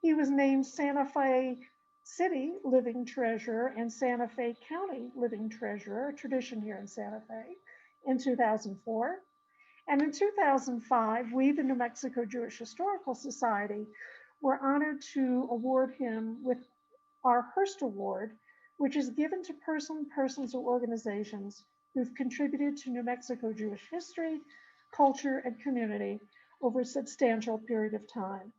[SPEAKER 1] He was named Santa Fe City Living Treasurer and Santa Fe County Living Treasurer, a tradition here in Santa Fe, in 2004. And in 2005, we, the New Mexico Jewish Historical Society, were honored to award him with our Hearst Award, which is given to persons or organizations who've contributed to New Mexico Jewish history, culture, and community over a substantial period of time.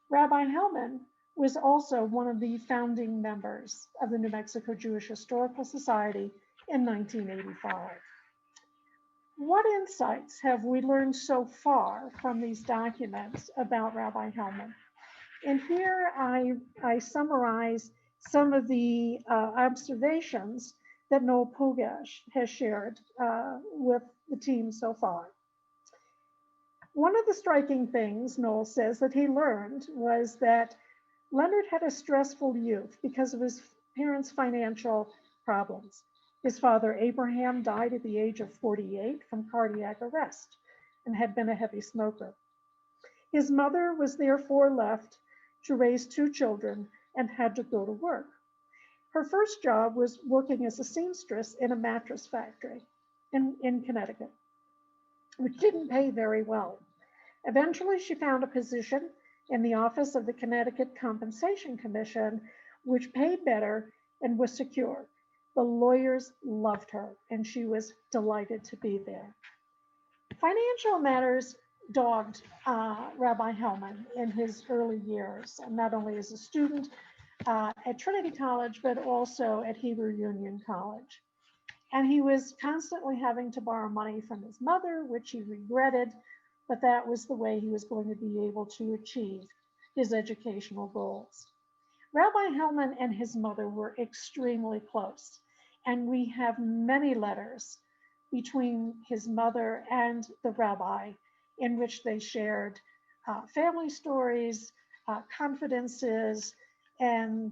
[SPEAKER 1] Rabbi Hellman was also one of the founding members of the New Mexico Jewish Historical Society in 1985. What insights have we learned so far from these documents about Rabbi Hellman? And here I summarize some of the observations that Noel Pugash has shared with the team so far. One of the striking things Noel says that he learned was that Leonard had a stressful youth because of his parents' financial problems. His father, Abraham, died at the age of 48 from cardiac arrest and had been a heavy smoker. His mother was therefore left to raise two children and had to go to work. Her first job was working as a seamstress in a mattress factory in Connecticut, which didn't pay very well. Eventually, she found a position in the office of the Connecticut Compensation Commission, which paid better and was secure. The lawyers loved her, and she was delighted to be there. Financial matters dogged Rabbi Hellman in his early years, not only as a student at Trinity College, but also at Hebrew Union College. And he was constantly having to borrow money from his mother, which he regretted, but that was the way he was going to be able to achieve his educational goals. Rabbi Hellman and his mother were extremely close, and we have many letters between his mother and the rabbi in which they shared family stories, confidences, and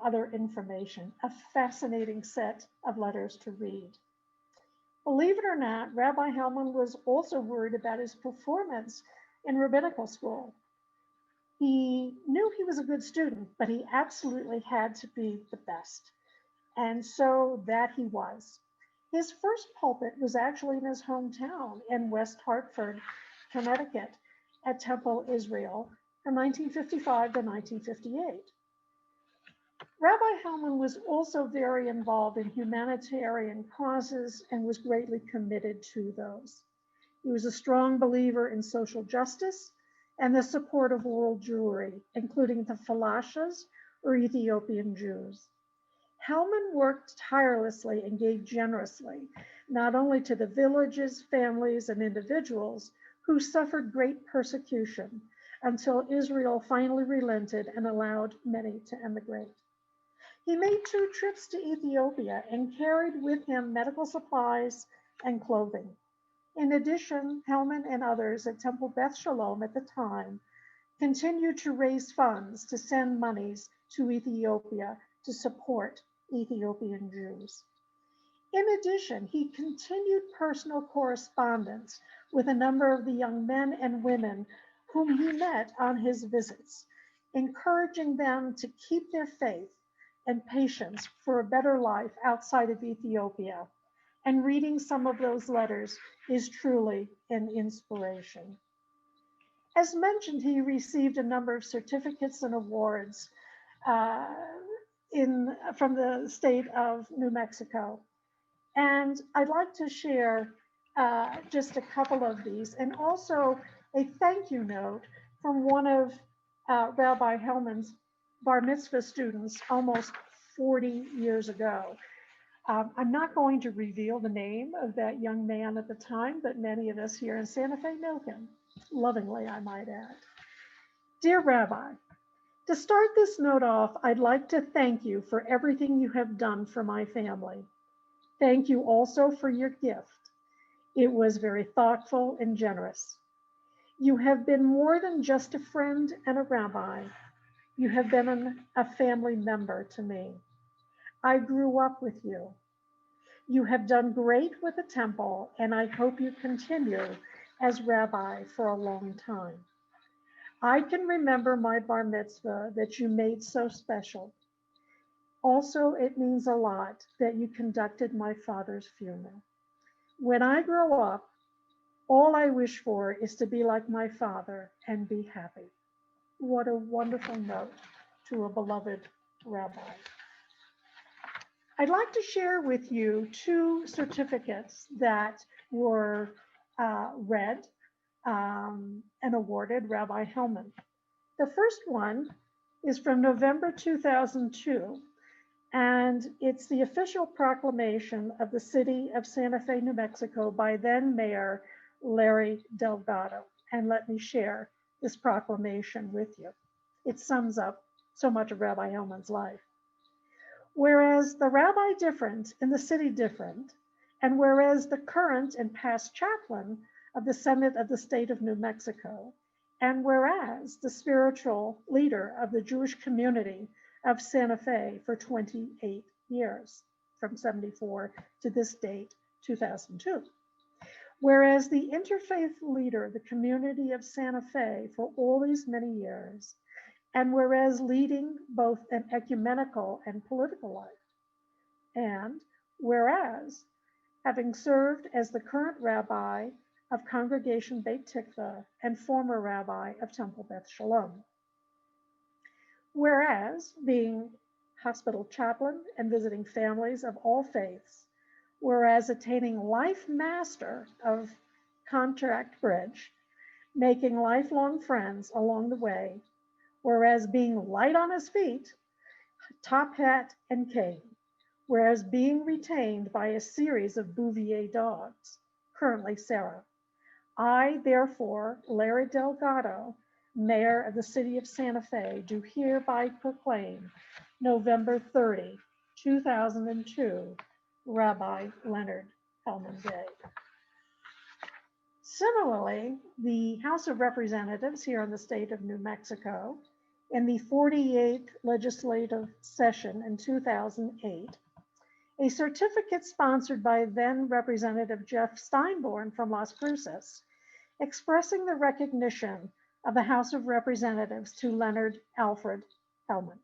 [SPEAKER 1] other information. A fascinating set of letters to read. Believe it or not, Rabbi Hellman was also worried about his performance in rabbinical school. He knew he was a good student, but he absolutely had to be the best. And so that he was. His first pulpit was actually in his hometown in West Hartford, Connecticut, at Temple Israel from 1955 to 1958. Rabbi Hellman was also very involved in humanitarian causes and was greatly committed to those. He was a strong believer in social justice and the support of world Jewry, including the Falashas, or Ethiopian Jews. Hellman worked tirelessly and gave generously, not only to the villages, families, and individuals who suffered great persecution until Israel finally relented and allowed many to emigrate. He made 2 trips to Ethiopia and carried with him medical supplies and clothing. In addition, Hellman and others at Temple Beth Shalom at the time continued to raise funds to send monies to Ethiopia to support Ethiopian Jews. In addition, he continued personal correspondence with a number of the young men and women whom he met on his visits, encouraging them to keep their faith and patience for a better life outside of Ethiopia. And reading some of those letters is truly an inspiration. As mentioned, he received a number of certificates and awards from the state of New Mexico. And I'd like to share just a couple of these, and also a thank you note from one of Rabbi Hellman's bar mitzvah students almost 40 years ago. I'm not going to reveal the name of that young man at the time, but many of us here in Santa Fe know him, lovingly, I might add. Dear Rabbi, to start this note off, I'd like to thank you for everything you have done for my family. Thank you also for your gift. It was very thoughtful and generous. You have been more than just a friend and a rabbi. You have been a family member to me. I grew up with you. You have done great with the temple, and I hope you continue as rabbi for a long time. I can remember my bar mitzvah that you made so special. Also, it means a lot that you conducted my father's funeral. When I grow up, all I wish for is to be like my father and be happy. What a wonderful note to a beloved rabbi. I'd like to share with you 2 certificates that were read and awarded Rabbi Hellman. The first one is from November 2002, and it's the official proclamation of the city of Santa Fe, New Mexico by then Mayor Larry Delgado. And let me share this proclamation with you. It sums up so much of Rabbi Hellman's life. Whereas the rabbi different and the city different, and whereas the current and past chaplain of the Senate of the state of New Mexico, and whereas the spiritual leader of the Jewish community of Santa Fe for 28 years, from 74 to this date, 2002. Whereas the interfaith leader of the community of Santa Fe for all these many years, and whereas leading both an ecumenical and political life, and whereas having served as the current rabbi of Congregation Beit Tikva and former rabbi of Temple Beth Shalom. Whereas being hospital chaplain and visiting families of all faiths, whereas attaining life master of Contract Bridge, making lifelong friends along the way, whereas being light on his feet, top hat and cane, whereas being retained by a series of Bouvier dogs, currently Sarah. I, therefore, Larry Delgado, Mayor of the City of Santa Fe, do hereby proclaim November 30, 2002, Rabbi Leonard Helman Day. Similarly, the House of Representatives here in the state of New Mexico, in the 48th legislative session in 2008, a certificate sponsored by then Representative Jeff Steinborn from Las Cruces, expressing the recognition of the House of Representatives to Leonard Alfred Helman.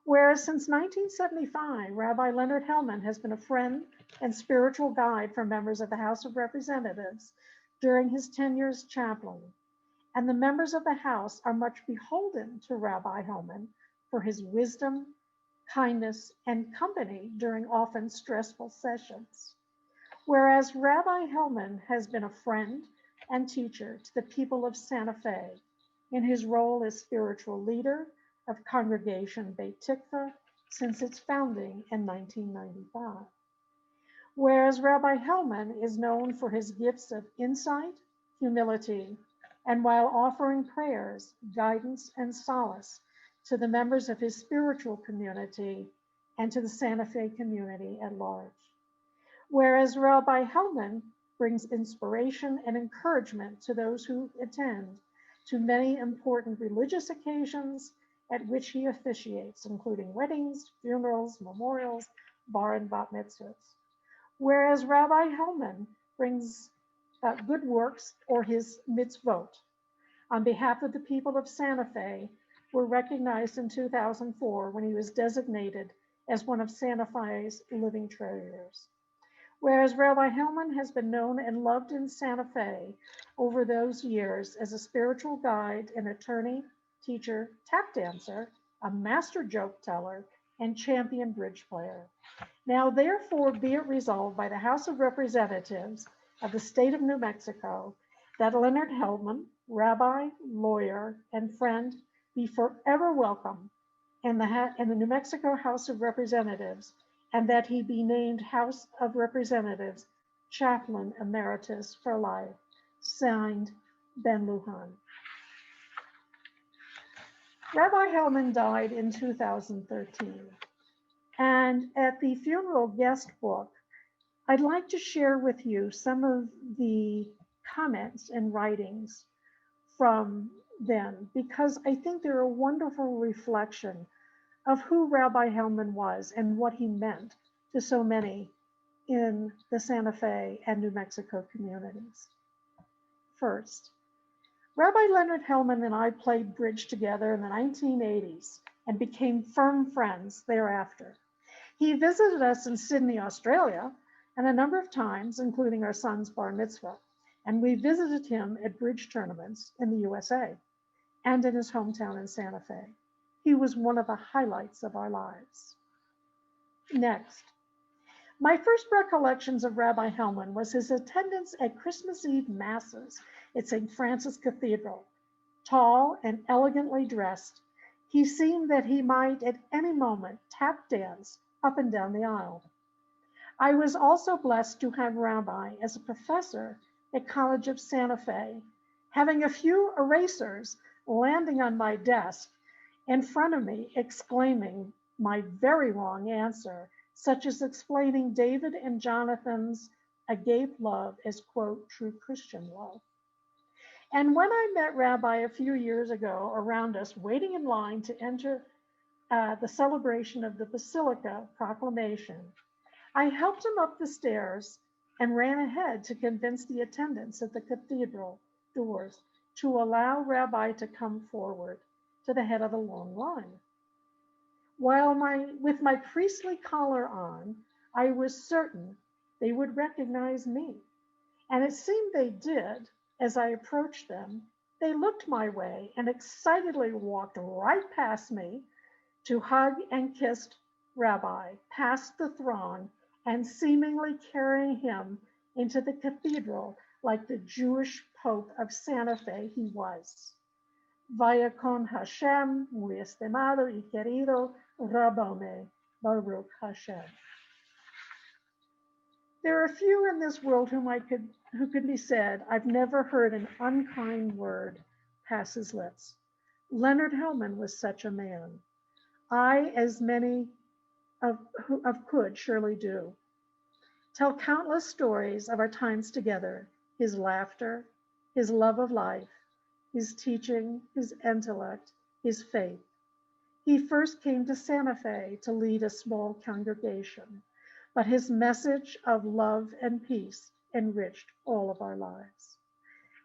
[SPEAKER 1] Whereas since 1975, Rabbi Leonard Helman has been a friend and spiritual guide for members of the House of Representatives during his tenure as chaplain, and the members of the House are much beholden to Rabbi Helman for his wisdom, kindness, and company during often stressful sessions. Whereas Rabbi Hellman has been a friend and teacher to the people of Santa Fe in his role as spiritual leader of Congregation Beit Tikva since its founding in 1995. Whereas Rabbi Hellman is known for his gifts of insight, humility, and while offering prayers, guidance, and solace to the members of his spiritual community and to the Santa Fe community at large. Whereas Rabbi Hellman brings inspiration and encouragement to those who attend to many important religious occasions at which he officiates, including weddings, funerals, memorials, bar and bat mitzvahs. Whereas Rabbi Hellman brings good works or his mitzvot on behalf of the people of Santa Fe were recognized in 2004 when he was designated as one of Santa Fe's living treasures. Whereas Rabbi Hellman has been known and loved in Santa Fe over those years as a spiritual guide, an attorney, teacher, tap dancer, a master joke teller, and champion bridge player. Now, therefore, be it resolved by the House of Representatives of the state of New Mexico that Leonard Helman, rabbi, lawyer, and friend, be forever welcome in the New Mexico House of Representatives, and that he be named House of Representatives Chaplain Emeritus for life. Signed, Ben Lujan. Rabbi Hellman died in 2013, and at the funeral guest book, I'd like to share with you some of the comments and writings from then, because I think they're a wonderful reflection of who Rabbi Hellman was and what he meant to so many in the Santa Fe and New Mexico communities. First, Rabbi Leonard Helman and I played bridge together in the 1980s and became firm friends thereafter. He visited us in Sydney, Australia, and a number of times, including our son's bar mitzvah, and we visited him at bridge tournaments in the USA and in his hometown in Santa Fe. He was one of the highlights of our lives. Next, my first recollections of Rabbi Hellman was his attendance at Christmas Eve masses at St. Francis Cathedral. Tall and elegantly dressed, he seemed that he might at any moment tap dance up and down the aisle. I was also blessed to have Rabbi as a professor at College of Santa Fe, having a few erasers landing on my desk in front of me, exclaiming my very long answer, such as explaining David and Jonathan's agape love as, quote, true Christian love. And when I met Rabbi a few years ago around us waiting in line to enter the celebration of the Basilica proclamation, I helped him up the stairs and ran ahead to convince the attendants at the cathedral doors to allow Rabbi to come forward to the head of the long line. With my priestly collar on, I was certain they would recognize me. And it seemed they did. As I approached them, they looked my way and excitedly walked right past me to hug and kiss Rabbi, past the throng, and seemingly carrying him into the cathedral like the Jewish Pope of Santa Fe he was. Vaya con Hashem, muy estimado y querido Rabboni, Baruch Hashem. There are few in this world who could be said, I've never heard an unkind word pass his lips. Leonard Helman was such a man. I, as many of could surely do, tell countless stories of our times together, his laughter, his love of life, his teaching, his intellect, his faith. He first came to Santa Fe to lead a small congregation, but his message of love and peace enriched all of our lives.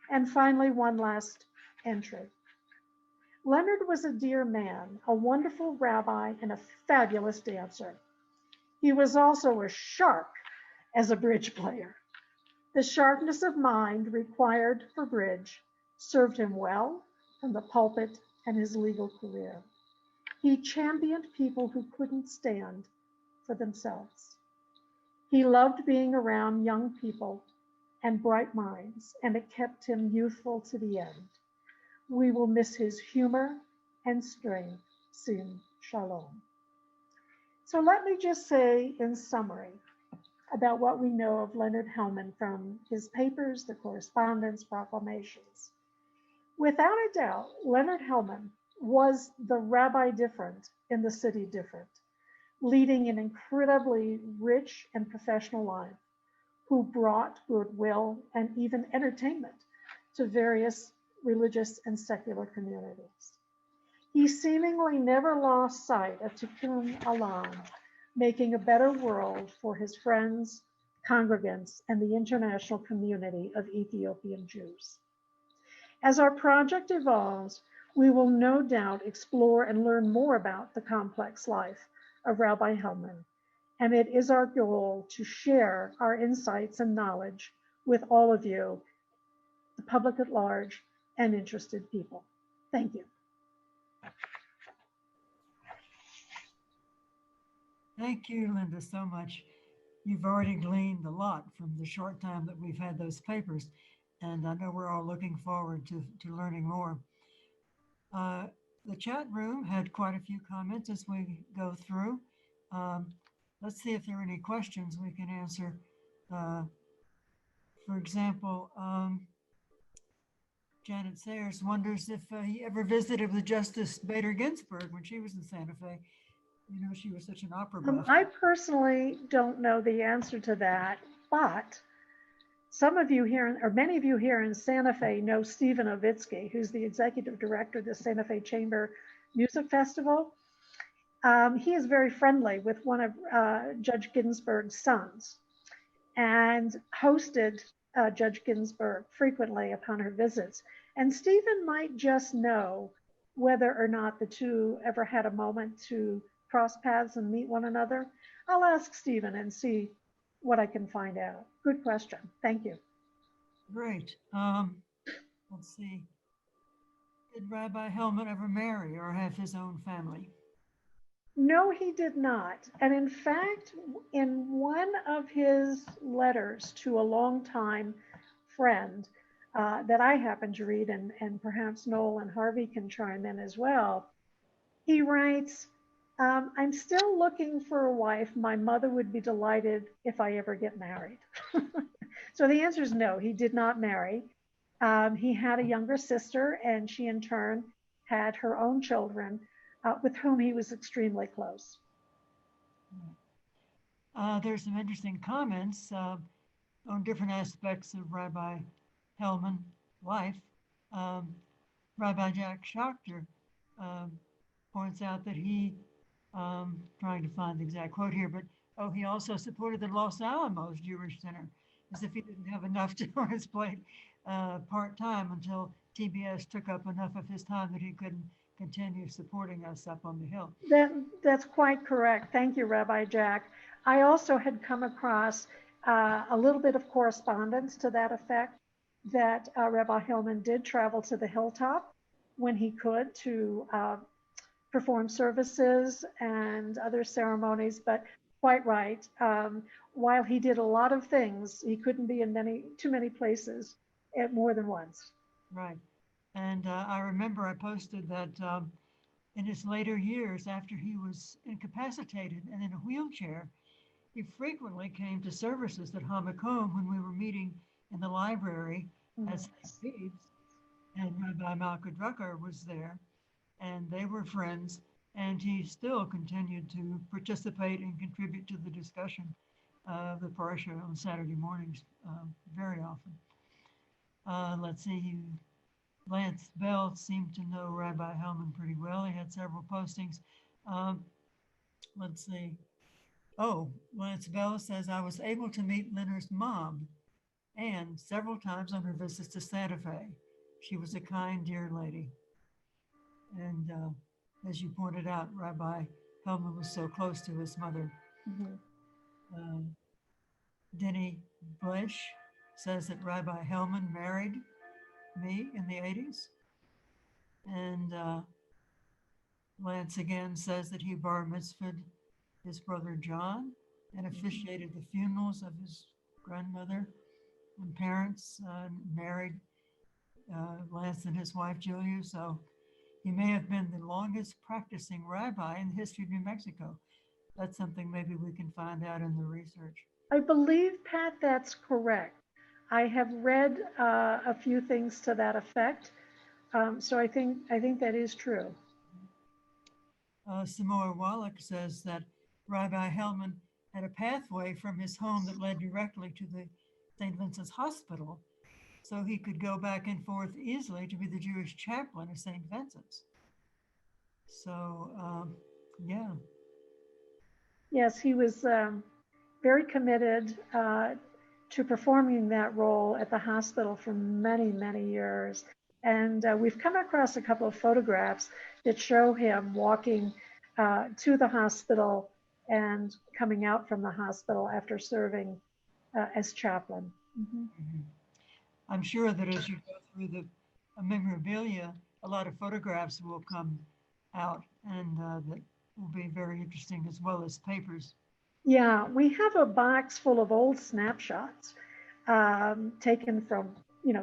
[SPEAKER 1] And finally, one last entry. Leonard was a dear man, a wonderful rabbi, and a fabulous dancer. He was also as sharp as a bridge player. The sharpness of mind required for bridge served him well from the pulpit and his legal career. He championed people who couldn't stand for themselves. He loved being around young people and bright minds, and it kept him youthful to the end. We will miss his humor and strength. Sim Shalom. So let me just say in summary about what we know of Leonard Helman from his papers, the correspondence, proclamations. Without a doubt, Leonard Helman was the rabbi different in the city different, leading an incredibly rich and professional life, who brought goodwill and even entertainment to various religious and secular communities. He seemingly never lost sight of Tikkun Olam, making a better world for his friends, congregants, and the international community of Ethiopian Jews. As our project evolves, we will no doubt explore and learn more about the complex life of Rabbi Hellman, and it is our goal to share our insights and knowledge with all of you, the public at large, and interested people. Thank you.
[SPEAKER 6] Thank you, Linda, so much. You've already gleaned a lot from the short time that we've had those papers, and I know we're all looking forward to learning more. The chat room had quite a few comments as we go through. Let's see if there are any questions we can answer. For example, Janet Sayers wonders if he ever visited with Justice Bader Ginsburg when she was in Santa Fe. You know, she was such an opera buff.
[SPEAKER 1] I personally don't know the answer to that, but some of you here, or many of you here in Santa Fe know Stephen Ovitsky, who's the executive director of the Santa Fe Chamber Music Festival. He is very friendly with one of Judge Ginsburg's sons and hosted Judge Ginsburg frequently upon her visits. And Stephen might just know whether or not the two ever had a moment to cross paths and meet one another. I'll ask Stephen and see what I can find out. Good question. Thank you.
[SPEAKER 6] Great. Let's see. Did Rabbi Hellman ever marry or have his own family?
[SPEAKER 1] No, he did not. And in fact, in one of his letters to a longtime friend that I happen to read, and perhaps Noel and Harvey can chime in as well, he writes, I'm still looking for a wife. My mother would be delighted if I ever get married. So the answer is no, he did not marry. He had a younger sister, and she in turn had her own children with whom he was extremely close.
[SPEAKER 6] There's some interesting comments on different aspects of Rabbi Hellman's life. Rabbi Jack Schachter points out that he, trying to find the exact quote here, but he also supported the Los Alamos Jewish Center, as if he didn't have enough on his plate part-time until TBS took up enough of his time that he couldn't continue supporting us up on the Hill.
[SPEAKER 1] That's quite correct. Thank you, Rabbi Jack. I also had come across a little bit of correspondence to that effect, that Rabbi Hellman did travel to the hilltop when he could to perform services and other ceremonies, but quite right. While he did a lot of things, he couldn't be in too many places at more than once.
[SPEAKER 6] Right. And I remember I posted that in his later years, after he was incapacitated and in a wheelchair, he frequently came to services at Hamakom when we were meeting in the library as thieves. And Rabbi Malka Drucker was there, and they were friends. And he still continued to participate and contribute to the discussion of the parsha on Saturday mornings very often. Let's see. Lance Bell seemed to know Rabbi Hellman pretty well. He had several postings. Let's see. Oh, Lance Bell says, I was able to meet Leonard's mom and several times on her visits to Santa Fe. She was a kind, dear lady. And as you pointed out, Rabbi Hellman was so close to his mother.
[SPEAKER 1] Mhm.
[SPEAKER 6] Denny Bush says that Rabbi Hellman married me in the 80s. And Lance again says that he bar mitzvahed his brother John and officiated the funerals of his grandmother and parents, married Lance and his wife Julia. So he may have been the longest practicing rabbi in the history of New Mexico. That's something maybe we can find out in the research.
[SPEAKER 1] I believe, Pat, that's correct. I have read a few things to that effect. So I think that is true.
[SPEAKER 6] Samoa Wallach says that Rabbi Hellman had a pathway from his home that led directly to the St. Vincent's Hospital, so he could go back and forth easily to be the Jewish chaplain of St. Vincent's. So, yeah.
[SPEAKER 1] Yes, he was very committed to performing that role at the hospital for many, many years. And we've come across a couple of photographs that show him walking to the hospital and coming out from the hospital after serving as chaplain.
[SPEAKER 6] Mm-hmm. I'm sure that as you go through the memorabilia, a lot of photographs will come out, and that will be very interesting, as well as papers.
[SPEAKER 1] Yeah, we have a box full of old snapshots taken from,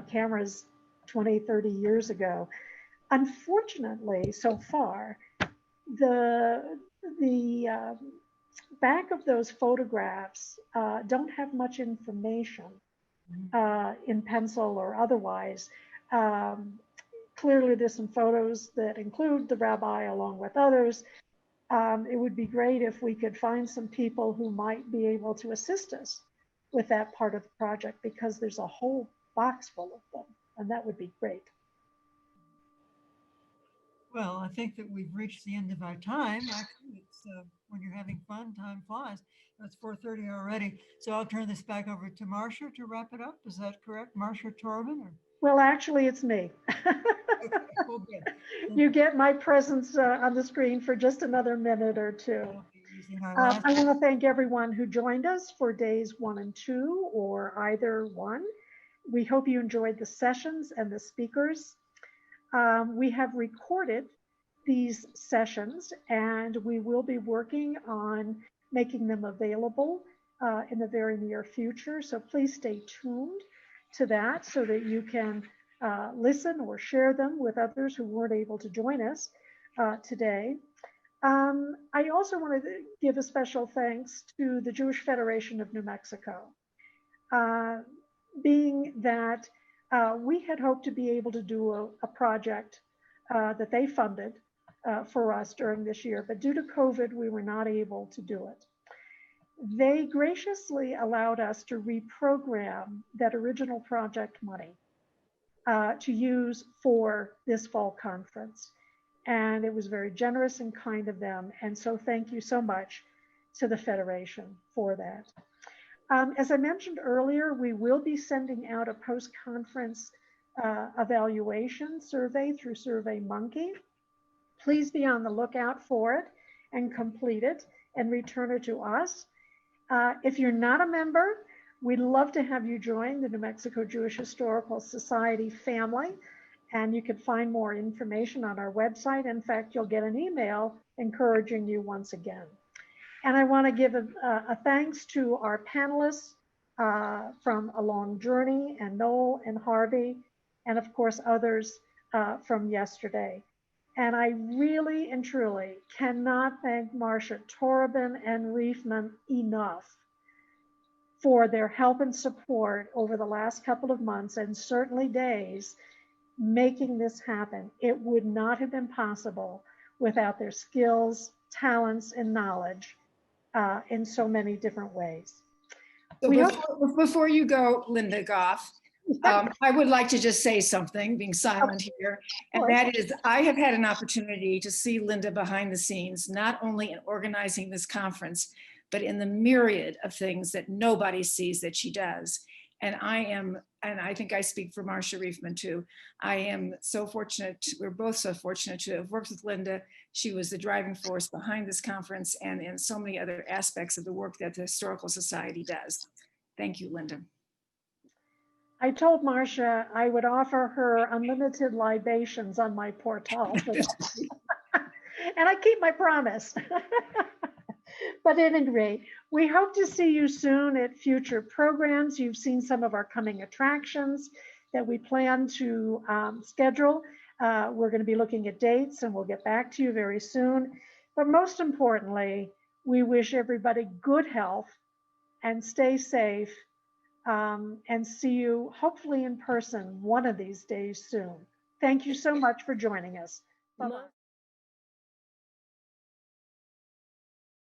[SPEAKER 1] cameras 20, 30 years ago. Unfortunately, so far, the back of those photographs don't have much information in pencil or otherwise. Clearly, there's some photos that include the rabbi along with others. It would be great if we could find some people who might be able to assist us with that part of the project, because there's a whole box full of them, and that would be great.
[SPEAKER 6] Well, I think that we've reached the end of our time. Actually, it's when you're having fun, time flies. It's 4:30 already. So I'll turn this back over to Marcia to wrap it up. Is that correct, Marcia Torben? Or?
[SPEAKER 1] Well, actually, it's me.
[SPEAKER 6] Okay, well, good.
[SPEAKER 1] You get my presence on the screen for just another minute or two. I want to thank everyone who joined us for days 1 and 2, or either one. We hope you enjoyed the sessions and the speakers. We have recorded these sessions, and we will be working on making them available in the very near future. So please stay tuned to that so that you can listen or share them with others who weren't able to join us today. I also want to give a special thanks to the Jewish Federation of New Mexico, being that we had hoped to be able to do a project that they funded for us during this year, but due to COVID, we were not able to do it. They graciously allowed us to reprogram that original project money to use for this fall conference. And it was very generous and kind of them. And so thank you so much to the Federation for that. As I mentioned earlier, we will be sending out a post-conference evaluation survey through SurveyMonkey. Please be on the lookout for it and complete it and return it to us. If you're not a member, we'd love to have you join the New Mexico Jewish Historical Society family. And you can find more information on our website. In fact, you'll get an email encouraging you once again. And I want to give a thanks to our panelists from A Long Journey, and Noel and Harvey, and of course others from yesterday. And I really and truly cannot thank Marcia Torben and Riefman enough for their help and support over the last couple of months, and certainly days, making this happen. It would not have been possible without their skills, talents, and knowledge in so many different ways.
[SPEAKER 7] So before you go, Linda Goff, I would like to just say something, being silent here, and that is I have had an opportunity to see Linda behind the scenes, not only in organizing this conference, but in the myriad of things that nobody sees that she does. And I think I speak for Marcia Riefman too. I am so fortunate, we're both so fortunate to have worked with Linda. She was the driving force behind this conference and in so many other aspects of the work that the Historical Society does. Thank you, Linda.
[SPEAKER 1] I told Marcia I would offer her unlimited libations on my portal. And I keep my promise. But at any rate, we hope to see you soon at future programs. You've seen some of our coming attractions that we plan to schedule. We're going to be looking at dates and we'll get back to you very soon. But most importantly, we wish everybody good health and stay safe and see you hopefully in person one of these days soon. Thank you so much for joining us. Bye-bye.